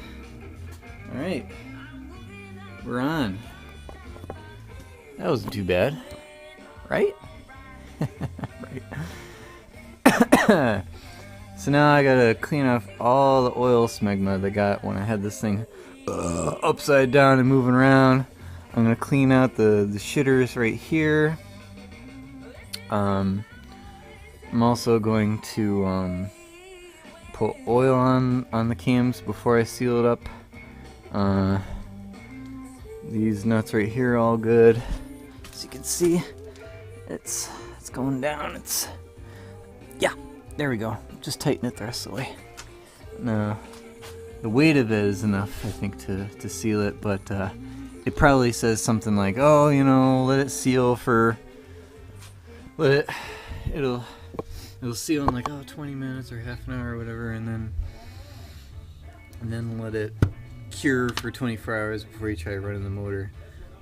Alright. We're on. That wasn't too bad. Right? Right. So now I gotta clean off all the oil smegma that I got when I had this thing upside down and moving around. I'm gonna clean out the shitters right here. I'm also going to put oil on the cams before I seal it up. These nuts right here are all good. As you can see, it's going down. Yeah, there we go. Just tighten it the rest of the way. No, the weight of it is enough, I think, to seal it, but it probably says something like, oh, you know, let it seal for, it'll seal in like 20 minutes or half an hour or whatever, and then let it cure for 24 hours before you try running the motor.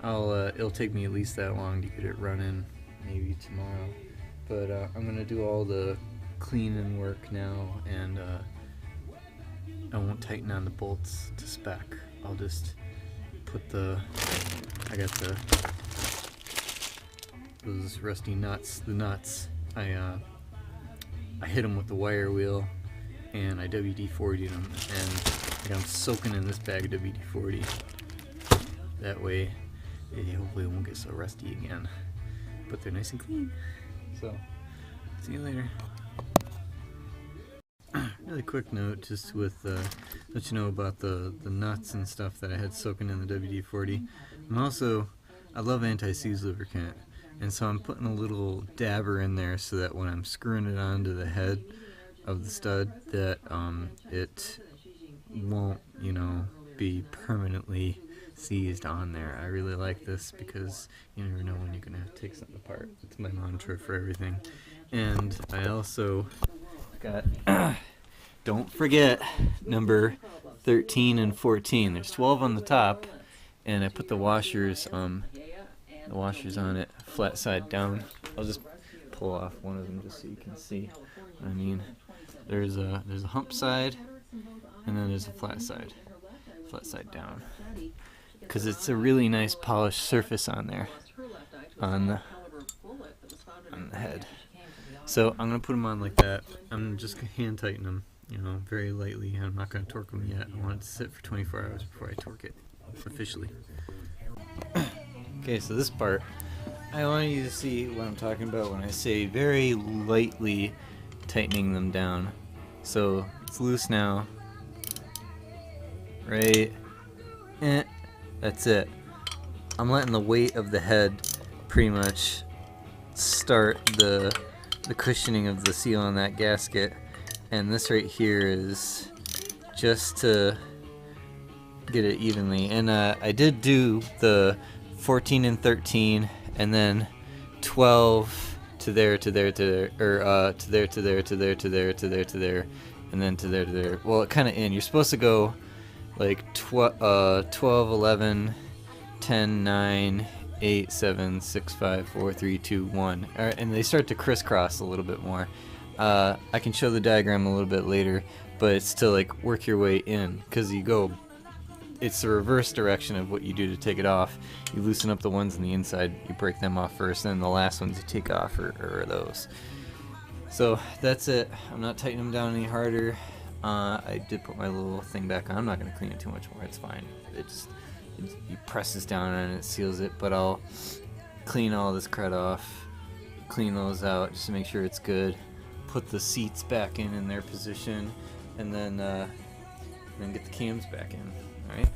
It'll take me at least that long to get it running, maybe tomorrow. But I'm gonna do all the cleaning work now, and I won't tighten on the bolts to spec. I'll just put I got those rusty nuts. The nuts, I hit them with the wire wheel, and I WD-40'd them, and I'm soaking in this bag of WD-40. That way, they hopefully won't get so rusty again. But they're nice and clean. So, see you later. Really quick note, just with let you know about the nuts and stuff that I had soaking in the WD-40. I love anti-seize lubricant, and so I'm putting a little dabber in there so that when I'm screwing it onto the head of the stud, that it won't, be permanently seized on there. I really like this because you never know when you're gonna have to take something apart. It's my mantra for everything. And I also got don't forget number 13 and 14. There's 12 on the top, and I put the washers on it flat side down. I'll just pull off one of them just so you can see what I mean. There's a hump side, and then there's a flat side down, because it's a really nice polished surface on there on the head. So I'm gonna put them on like that. I'm just gonna hand tighten them, very lightly. I'm not gonna torque them yet. I want it to sit for 24 hours before I torque it officially. Okay, so this part, I want you to see what I'm talking about when I say very lightly tightening them down. So it's loose now, right? That's it. I'm letting the weight of the head pretty much start the cushioning of the seal on that gasket, and this right here is just to get it evenly. And I did do the 14 and 13, and then 12 to there, to there, to there, or to there, to there, to there, to there, to there, to there, and then to there, to there. Well, it kind of in. You're supposed to go like 12, 11, 10, 9, 8, 7, 6, 5, 4, 3, 2, 1. All right, and they start to crisscross a little bit more. I can show the diagram a little bit later, but it's still like work your way in, because you go it's the reverse direction of what you do to take it off. You loosen up the ones on the inside, you break them off first, and then the last ones you take off are those. So that's it. I'm not tightening them down any harder. I did put my little thing back on. I'm not going to clean it too much more. It's fine. You press this down and it seals it, but I'll clean all this crud off, clean those out just to make sure it's good, put the seats back in their position, and then get the cams back in. Alright?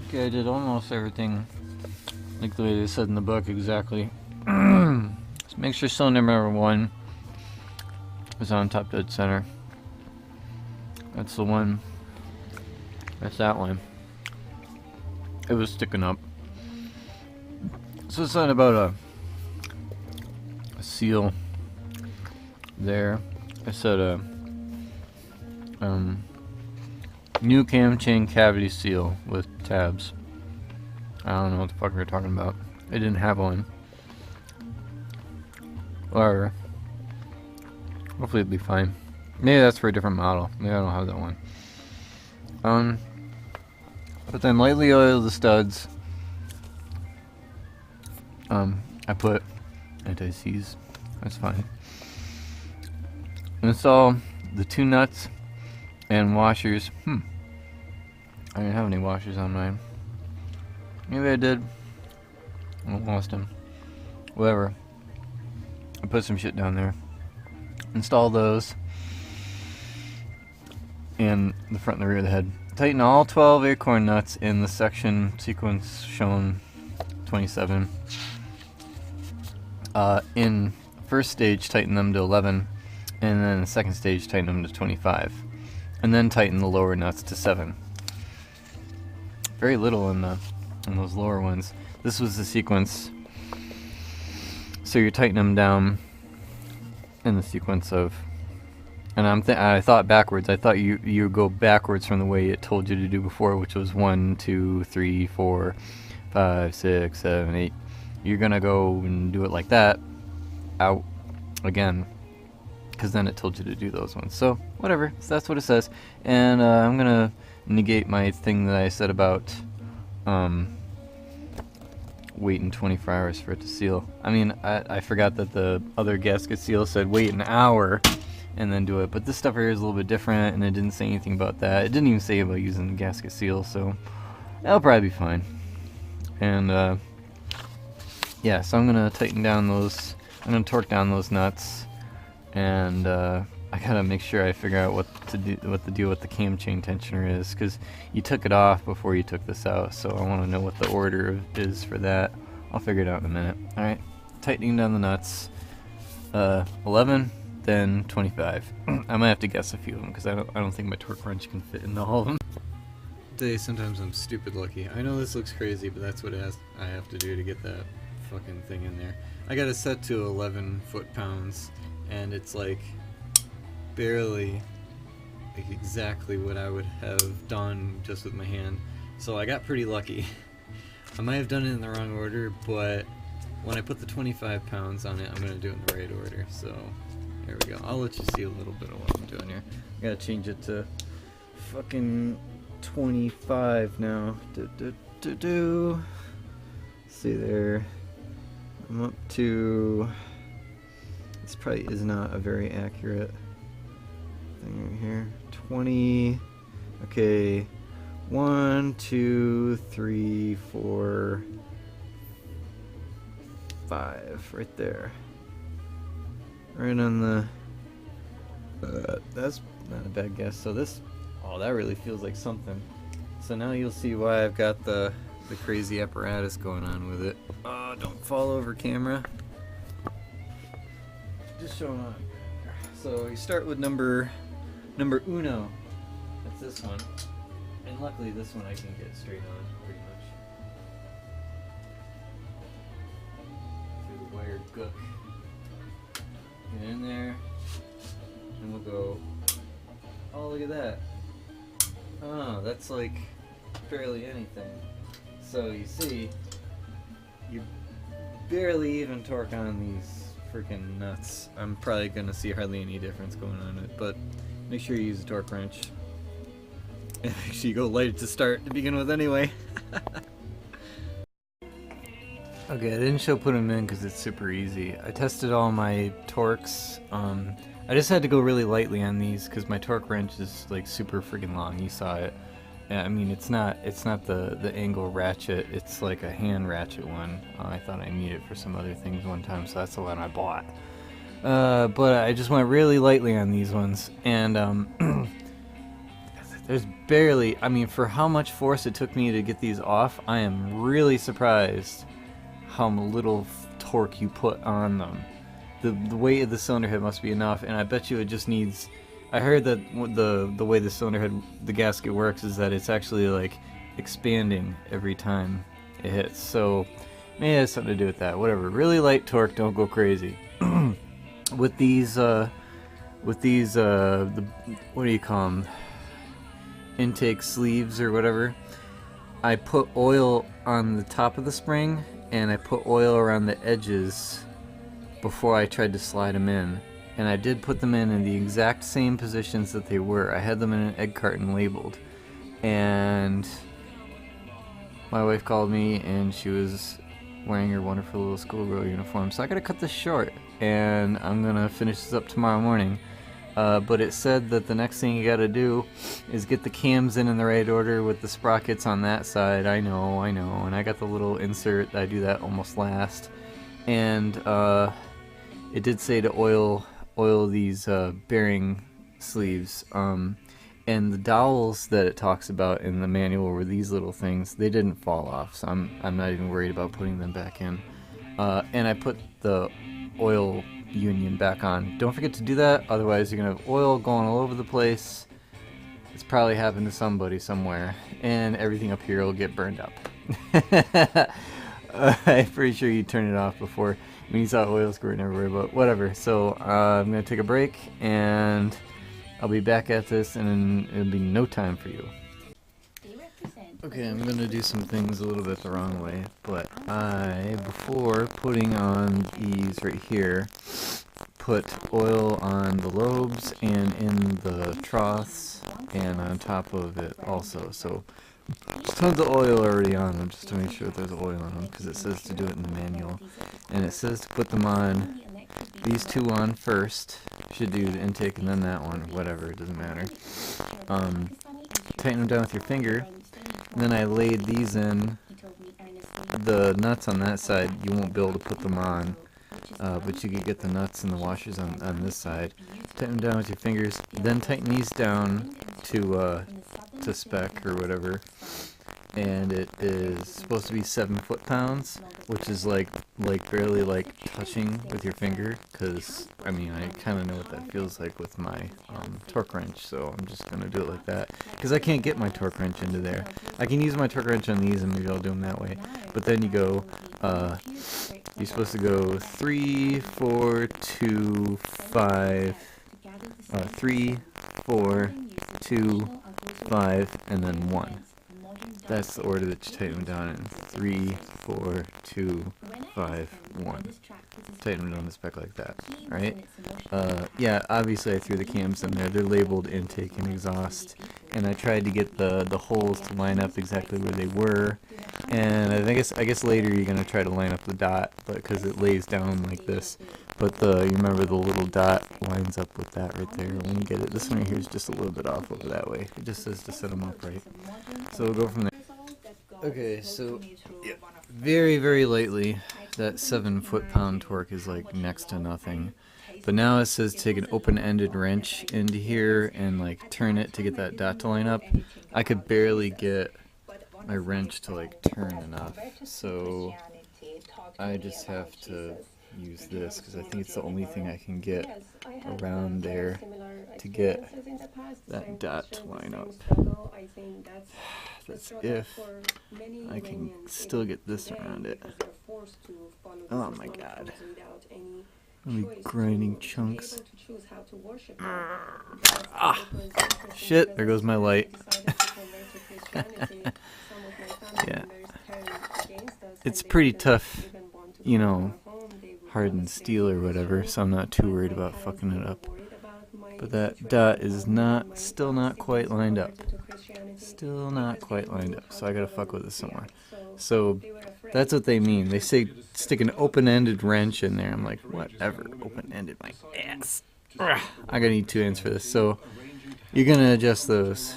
Okay, I did almost everything like the way they said in the book exactly. So make sure cylinder number 1 is on top dead center. That's the one. That's that one. It was sticking up. So it's not about a seal there. I said new cam chain cavity seal with tabs. I don't know what the fuck we're talking about. I didn't have one. Whatever. Hopefully it'll be fine. Maybe that's for a different model. Maybe I don't have that one. But then lightly oil the studs. I put anti-seize. That's fine. Install the 2 nuts and washers. I didn't have any washers on mine. Maybe I did. I lost them. Whatever. I put some shit down there. Install those. And the front and the rear of the head. Tighten all 12 acorn nuts in the section sequence shown 27. In first stage, tighten them to 11. And then the second stage, tighten them to 25. And then tighten the lower nuts to 7. Very little in those lower ones. This was the sequence. So you're tightening them down in the sequence of, and I thought backwards. I thought you go backwards from the way it told you to do before, which was 1, 2, 3, 4, 5, 6, 7, 8. You're gonna go and do it like that, out again, because then it told you to do those ones. So whatever. So that's what it says. And I'm gonna negate my thing that I said about waiting 24 hours for it to seal. I mean, I forgot that the other gasket seal said wait an hour and then do it, but this stuff here is a little bit different, and it didn't say anything about that. It didn't even say about using the gasket seal, so that'll probably be fine. And yeah, so I'm gonna tighten down those. I'm gonna torque down those nuts, and I gotta make sure I figure out what the deal with the cam chain tensioner is, because you took it off before you took this out, so I want to know what the order is for that. I'll figure it out in a minute. Alright, tightening down the nuts. 11, then 25. I might have to guess a few of them, because I don't think my torque wrench can fit into all of them. Today, sometimes I'm stupid lucky. I know this looks crazy, but that's what I have to do to get that fucking thing in there. I got it set to 11 foot-pounds, and it's like barely like exactly what I would have done just with my hand. So I got pretty lucky. I might have done it in the wrong order, but when I put the 25 pounds on it, I'm going to do it in the right order. So there we go. I'll let you see a little bit of what I'm doing here. I got to change it to fucking 25 now. See there. I'm up to... This probably is not a very accurate thing right here. 20. Okay. 1, 2, 3, 4, 5. Right there. Right on the... that's not a bad guess. So this... Oh, that really feels like something. So now you'll see why I've got the crazy apparatus going on with it. Oh, don't fall over, camera. Just showing on. So you start with number uno. That's this one. And luckily this one I can get straight on pretty much. Through the wired gook. Get in there. And we'll go. Oh, look at that. Oh, that's like barely anything. So you see, you barely even torque on these freaking nuts. I'm probably gonna see hardly any difference going on it, but make sure you use a torque wrench. And actually you go light it to start to begin with anyway. Okay, I didn't show put them in because it's super easy. I tested all my torques. I just had to go really lightly on these because my torque wrench is like super freaking long. You saw it. I mean, it's not the angle ratchet. It's like a hand ratchet one. I thought I needed it for some other things one time, so that's the one I bought. But I just went really lightly on these ones, and there's barely. I mean, for how much force it took me to get these off, I am really surprised how little torque you put on them. The weight of the cylinder head must be enough, and I bet you it just needs. I heard that the way the cylinder head, the gasket works, is that it's actually like expanding every time it hits. So maybe it has something to do with that. Whatever. Really light torque. Don't go crazy. With these, what do you call them? Intake sleeves or whatever. I put oil on the top of the spring, and I put oil around the edges before I tried to slide them in. And I did put them in the exact same positions that they were. I had them in an egg carton labeled. And my wife called me, and she was wearing her wonderful little schoolgirl uniform. So I gotta cut this short, and I'm gonna finish this up tomorrow morning. But it said that the next thing you gotta do is get the cams in the right order with the sprockets on that side. I know, and I got the little insert. I do that almost last. And it did say to oil these bearing sleeves. And the dowels that it talks about in the manual were these little things. They didn't fall off, so I'm not even worried about putting them back in. And I put the oil union back on. Don't forget to do that, otherwise you're gonna have oil going all over the place. It's probably happened to somebody somewhere, and everything up here will get burned up. I'm pretty sure you turned it off before when you saw oil squirting everywhere, but whatever. So I'm gonna take a break, and I'll be back at this, and it'll be no time for you. Okay, I'm gonna do some things a little bit the wrong way, but before putting on these right here, put oil on the lobes and in the troughs and on top of it also. So tons of oil already on them, just to make sure that there's oil on them, because it says to do it in the manual. And it says to put them on, these two on first. Should do the intake and then that one, whatever, it doesn't matter. Tighten them down with your finger. And then I laid these in. The nuts on that side, you won't be able to put them on, but you could get the nuts and the washers on this side. Tighten them down with your fingers. Then tighten these down to spec or whatever. And it is supposed to be 7 foot-pounds, which is like barely like touching with your finger, because I mean I kind of know what that feels like with my torque wrench, so I'm just gonna do it like that because I can't get my torque wrench into there. I can use my torque wrench on these, and maybe I'll do them that way. But then you go, you're supposed to go 3, 4, 2, 5, 3, 4, 2, 5, and then 1. That's the order that you tighten them down in. 3, 4, 2, 5, 1. Tighten them down the spec like that, right? Yeah, obviously I threw the cams in there. They're labeled intake and exhaust, and I tried to get the holes to line up exactly where they were. And I guess later you're gonna try to line up the dot, but because it lays down like this. But you remember the little dot lines up with that right there. When you get it, this one right here is just a little bit off over that way. It just says to set them up right. So we'll go from there. Okay, so yeah, very, very lightly, that 7 foot-pound torque is like next to nothing. But now it says take an open-ended wrench into here and like turn it to get that dot to line up. I could barely get my wrench to like turn enough, so I just have to use this because I think it's the only thing I can get around there to get that dot to line up. That's if I can still get this around it. Oh my god. I'm grinding chunks. Ah! Shit, there goes my light. Yeah. It's pretty tough, you know, hardened steel or whatever, so I'm not too worried about fucking it up. but that dot is still not quite lined up. Still not quite lined up, so I gotta fuck with this somewhere. So that's what they mean. They say stick an open-ended wrench in there. I'm like, whatever, open-ended, my ass. Ugh, I gotta need 2 ends for this, so you're gonna adjust those.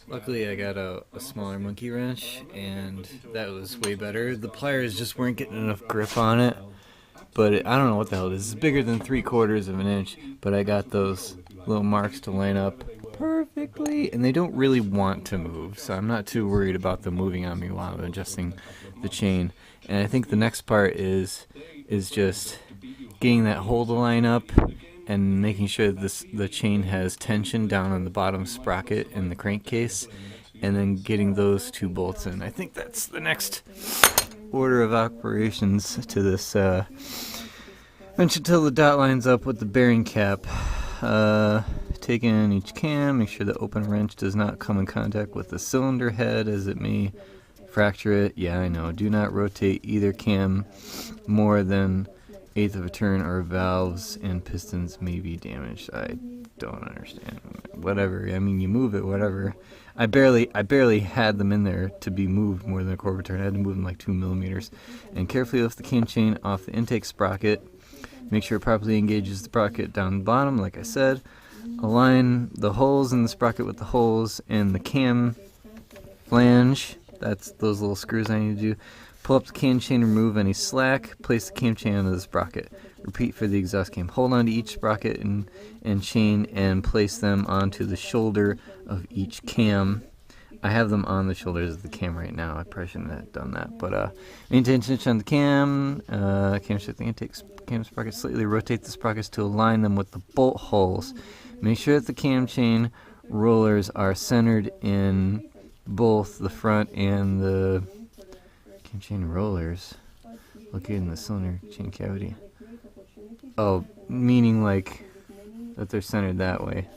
Luckily I got a smaller monkey wrench, and that was way better. The pliers just weren't getting enough grip on it, but I don't know what the hell it is. It's bigger than 3/4 of an inch, but I got those little marks to line up perfectly, and they don't really want to move, so I'm not too worried about them moving on me while I'm adjusting the chain. And I think the next part is just getting that hole to line up and making sure the chain has tension down on the bottom sprocket in the crankcase, and then getting those 2 bolts in. I think that's the next order of operations to this wrench until the dot lines up with the bearing cap. Take in each cam, make sure the open wrench does not come in contact with the cylinder head, as it may fracture it. Yeah, I know. Do not rotate either cam more than 1/8 of a turn, or valves and pistons may be damaged. I don't understand. Whatever. I mean, you move it, whatever. I barely had them in there to be moved more than 1/4 turn. I had to move them like 2 millimeters. And carefully lift the cam chain off the intake sprocket. Make sure it properly engages the sprocket down the bottom, like I said. Align the holes in the sprocket with the holes in the cam flange. That's those little screws I need to do. Pull up the cam chain, remove any slack. Place the cam chain onto the sprocket. Repeat for the exhaust cam. Hold on to each sprocket and chain and place them onto the shoulder of each cam. I have them on the shoulders of the cam right now. I probably shouldn't have done that. But maintain tension on the cam. Cam shift the intake cam sprocket. Slightly rotate the sprockets to align them with the bolt holes. Make sure that the cam chain rollers are centered in both the front and the cam chain rollers located in the cylinder chain cavity. Oh, meaning like that they're centered that way.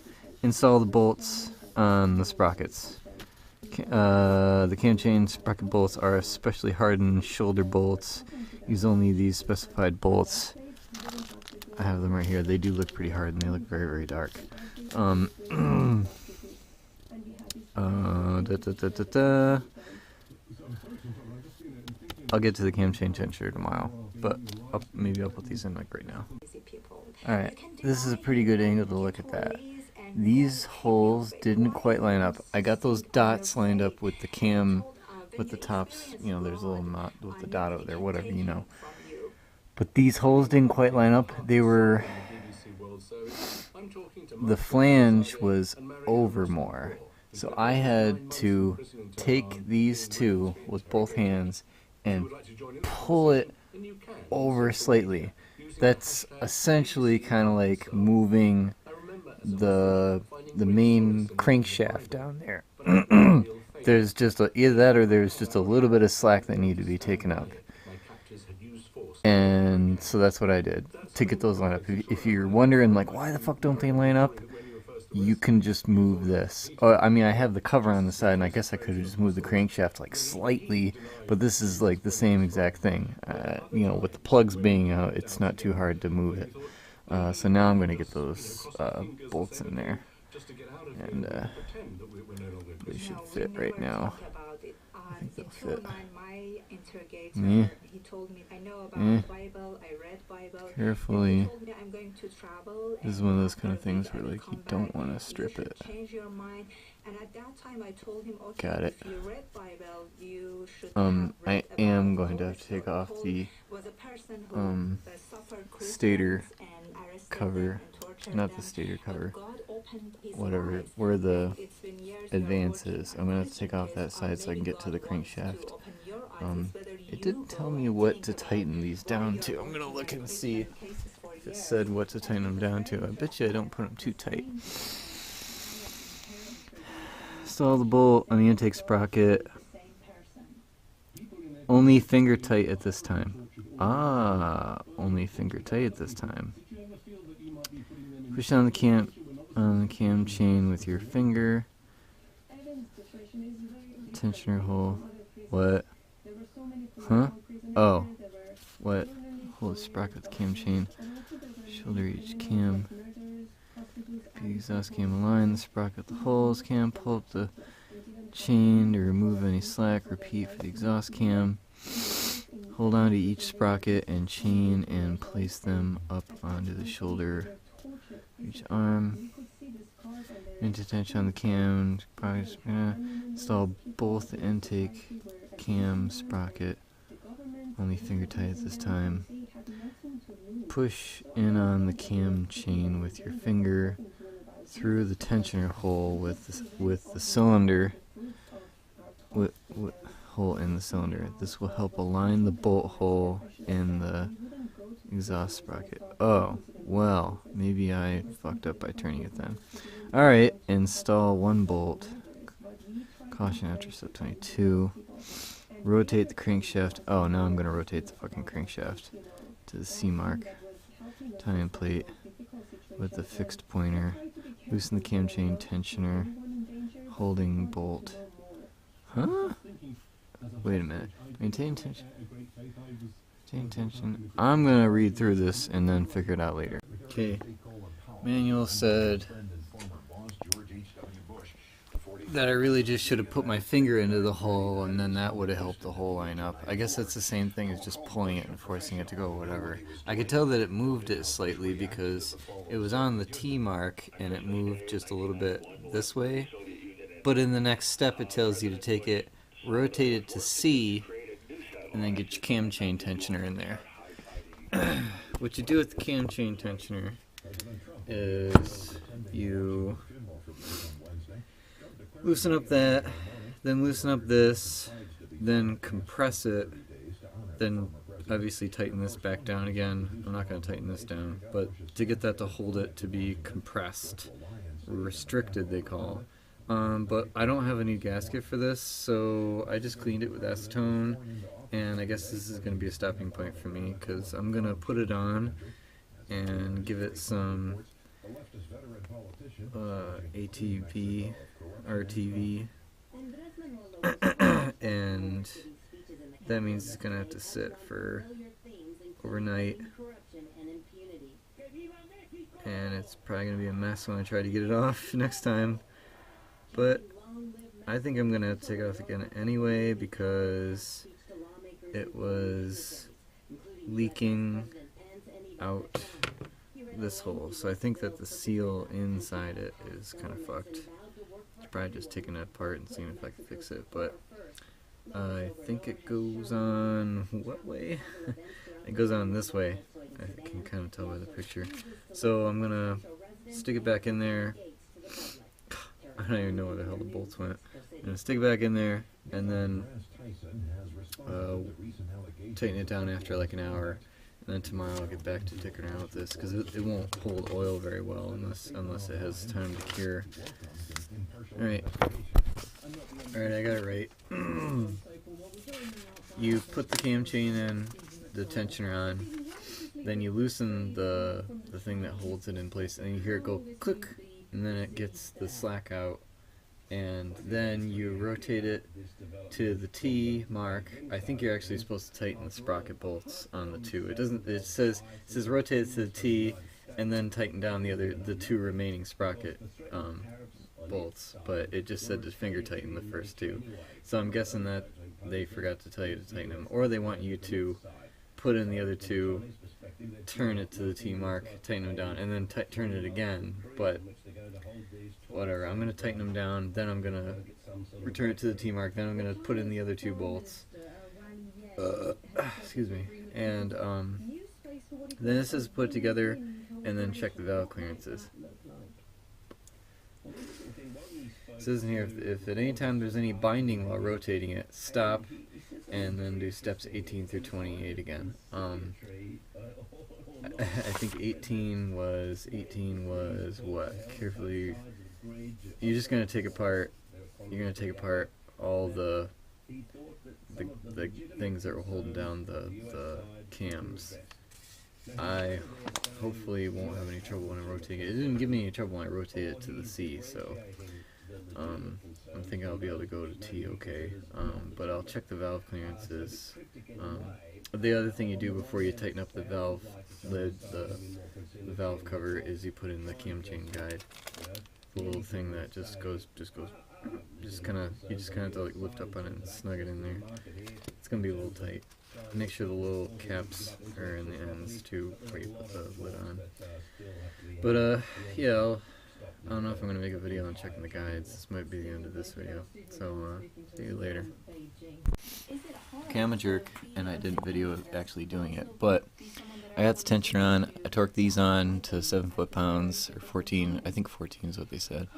Install the bolts on the sprockets. The cam chain sprocket bolts are especially hardened shoulder bolts. Use only these specified bolts. I have them right here. They do look pretty hard and they look very, very dark. I'll get to the cam chain tensioner tomorrow, but maybe I'll put these in like right now. Alright, this is a pretty good angle to look at that. These holes didn't quite line up. I got those dots lined up with the cam, with the tops, you know, there's a little knot with the dot over there, whatever, you know. But these holes didn't quite line up. They were, the flange was over more. So I had to take these 2 with both hands and pull it over slightly. That's essentially kind of like moving the main crankshaft down there. There's just either that or there's just a little bit of slack that needed to be taken up. And so that's what I did to get those lined up. If you're wondering like why the fuck don't they line up, you can just move this. I mean, I have the cover on the side, and I guess I could have just moved the crankshaft like slightly, but this is like the same exact thing. You know, with the plugs being out, it's not too hard to move it. So now I'm going to get those bolts in there, and they should fit right now. I think they'll fit. Yeah. He told me, I know about Bible, I read Bible. Carefully. He told me I'm going to travel. This is one of those kind of things where like you don't want to strip it. Change your mind. And at that time I told him, okay, got it. if you read Bible, you should I am going to have to take off the stator cover, not the stator cover, whatever, where the advance is. I'm going to have to take off that side so I can get to the crankshaft. It didn't tell me what to tighten these down to. I'm going to look and see if it said what to tighten them down to. I bet you I don't put them too tight. Install the bolt on the intake sprocket. Only finger tight at this time. Ah, only finger tight at this time. Push down the cam chain with your finger. Tensioner hole. What? Huh? Oh. What? Hold the sprocket with the cam chain. Shoulder each cam. The exhaust cam align the sprocket with the holes. Cam, pull up the chain to remove any slack. Repeat for the exhaust cam. Hold on to each sprocket and chain and place them up onto the shoulder of each arm. Into tension on the cam. Install both the intake cam sprocket. Only finger tight at this time. Push in on the cam chain with your finger through the tensioner hole with the cylinder. Hole in the cylinder. This will help align the bolt hole in the exhaust sprocket. Oh, well, maybe I fucked up by turning it then. Alright, install one bolt. Caution after step 22. Rotate the crankshaft. Oh, now I'm going to rotate the fucking crankshaft to the C mark. Tie-in plate with the fixed pointer. Loosen the cam chain tensioner. Holding bolt. Huh? Wait a minute. Maintain tension. Maintain tension. I'm going to read through this and then figure it out later. Okay. Manual said that I really just should have put my finger into the hole and then that would have helped the hole line up. I guess that's the same thing as just pulling it and forcing it to go, whatever. I could tell that it moved it slightly because it was on the T mark and it moved just a little bit this way. But in the next step it tells you to take it, rotate it to C, and then get your cam chain tensioner in there. What you do with the cam chain tensioner is you loosen up that, then loosen up this, then compress it, then obviously tighten this back down again. I'm not going to tighten this down, but to get that to hold it to be compressed, restricted they call. But I don't have a new gasket for this, so I just cleaned it with acetone, and I guess this is going to be a stopping point for me, because I'm going to put it on and give it some ATV, RTV, and that means it's going to have to sit for overnight, and it's probably going to be a mess when I try to get it off next time. But I think I'm going to have to take it off again anyway because it was leaking out this hole. So I think that the seal inside it is kind of fucked. Should probably just taking it apart and seeing if I can fix it. But I think it goes on what way? It goes on this way. I can kind of tell by the picture. So I'm going to stick it back in there. I don't even know where the hell the bolts went. I'm going to stick it back in there and then tighten it down after like an hour. And then tomorrow I'll get back to dicking around with this because it won't hold oil very well unless it has time to cure. Alright, I got it right. You put the cam chain in, the tensioner on, then you loosen the thing that holds it in place, and you hear it go click. And then it gets the slack out, and then you rotate it to the T mark. I think you're actually supposed to tighten the sprocket bolts on the two. It doesn't. It says rotate it to the T, and then tighten down the two remaining sprocket bolts. But it just said to finger tighten the first two. So I'm guessing that they forgot to tell you to tighten them, or they want you to put in the other two, turn it to the T mark, tighten them down, and then turn it again. But whatever, I'm going to tighten them down, then I'm going to return it to the T mark, then I'm going to put in the other two bolts. Excuse me. And then this is put together, and then check the valve clearances. It says in here, if at any time there's any binding while rotating it, stop, and then do steps 18 through 28 again. I think 18 was what? Carefully, you're just gonna take apart. You're gonna take apart all the things that were holding down the cams. I hopefully won't have any trouble when I'm rotating it. It didn't give me any trouble when I rotated it to the C, so I'm thinking I'll be able to go to T okay. But I'll check the valve clearances the other thing you do before you tighten up the valve lid, the valve cover, is you put in the cam chain guide. The little thing that you just kind of have to like lift up on it and snug it in there. It's gonna be a little tight. Make sure the little caps are in the ends too before you put the lid on. But yeah, I don't know if I'm gonna make a video on checking the guides. This might be the end of this video. So see you later. Okay, I'm a jerk, and I didn't video actually doing it, but I got the tensioner on. I torqued these on to 7 foot-pounds, or 14. I think 14 is what they said.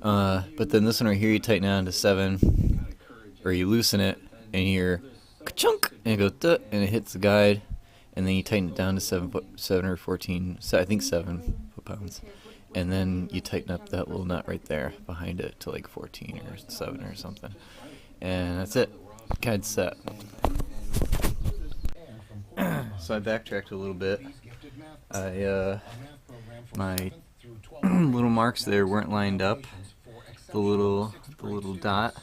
But then this one right here, you tighten it on to 7, or you loosen it, and you hear ka-chunk, and it goes duh, and it hits the guide, and then you tighten it down to 7 or 14. So I think 7 foot-pounds, and then you tighten up that little nut right there behind it to like 14 or 7 or something, and that's it. Guide set. So I backtracked a little bit. My little marks there weren't lined up. The little dot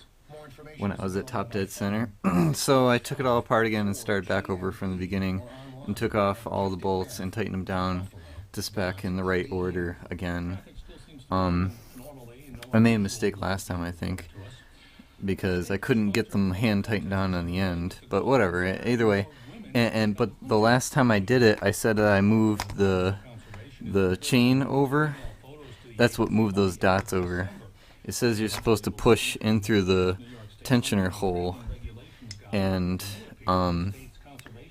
when I was at top dead center. So I took it all apart again and started back over from the beginning and took off all the bolts and tightened them down to spec in the right order again. I made a mistake last time, I think, because I couldn't get them hand tightened down on the end, but whatever, either way. But the last time I did it, I said that I moved the chain over. That's what moved those dots over. It says you're supposed to push in through the tensioner hole, and I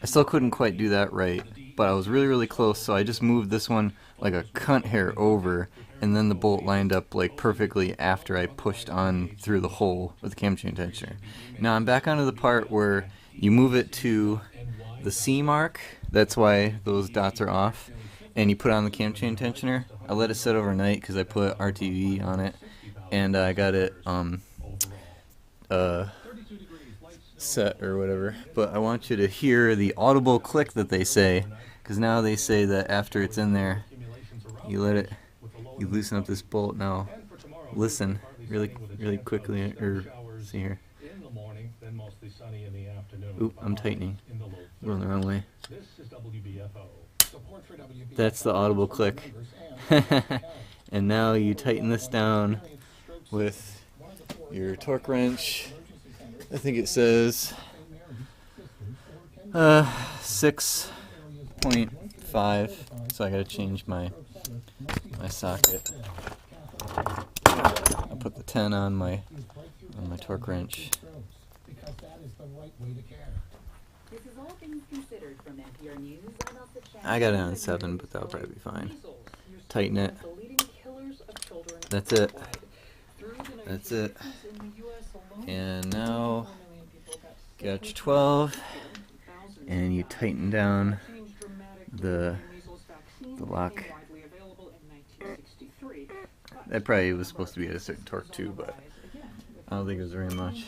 still couldn't quite do that right, but I was really close, so I just moved this one like a cunt hair over, and then the bolt lined up like perfectly after I pushed on through the hole with the cam chain tensioner. Now I'm back onto the part where you move it to the C mark. That's why those dots are off, and you put on the cam chain tensioner. I let it sit overnight because I put RTV on it, and I got it set or whatever. But I want you to hear the audible click that they say, because now they say that after it's in there, you loosen up this bolt. Now listen really quickly, or see here. Oop, I'm tightening. Going the wrong way. That's the audible click. And now you tighten this down with your torque wrench. I think it says 6.5, so I gotta change my socket. I'll put the 10 on my torque wrench. I got it on 7, but that'll probably be fine. Tighten it. That's it. That's it. And now got your 12, and you tighten down the lock. That probably was supposed to be at a certain torque too, but I don't think it was very much.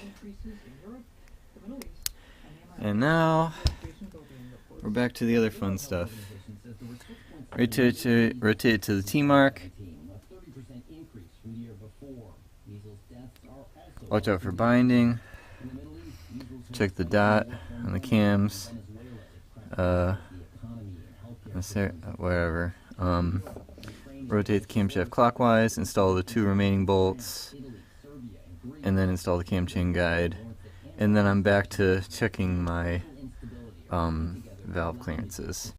And now we're back to the other fun stuff. Rotate to the T mark. Watch out for binding. Check the dot on the cams. Whatever. Rotate the camshaft clockwise. Install the 2 remaining bolts, and then install the cam chain guide. And then I'm back to checking my valve clearances.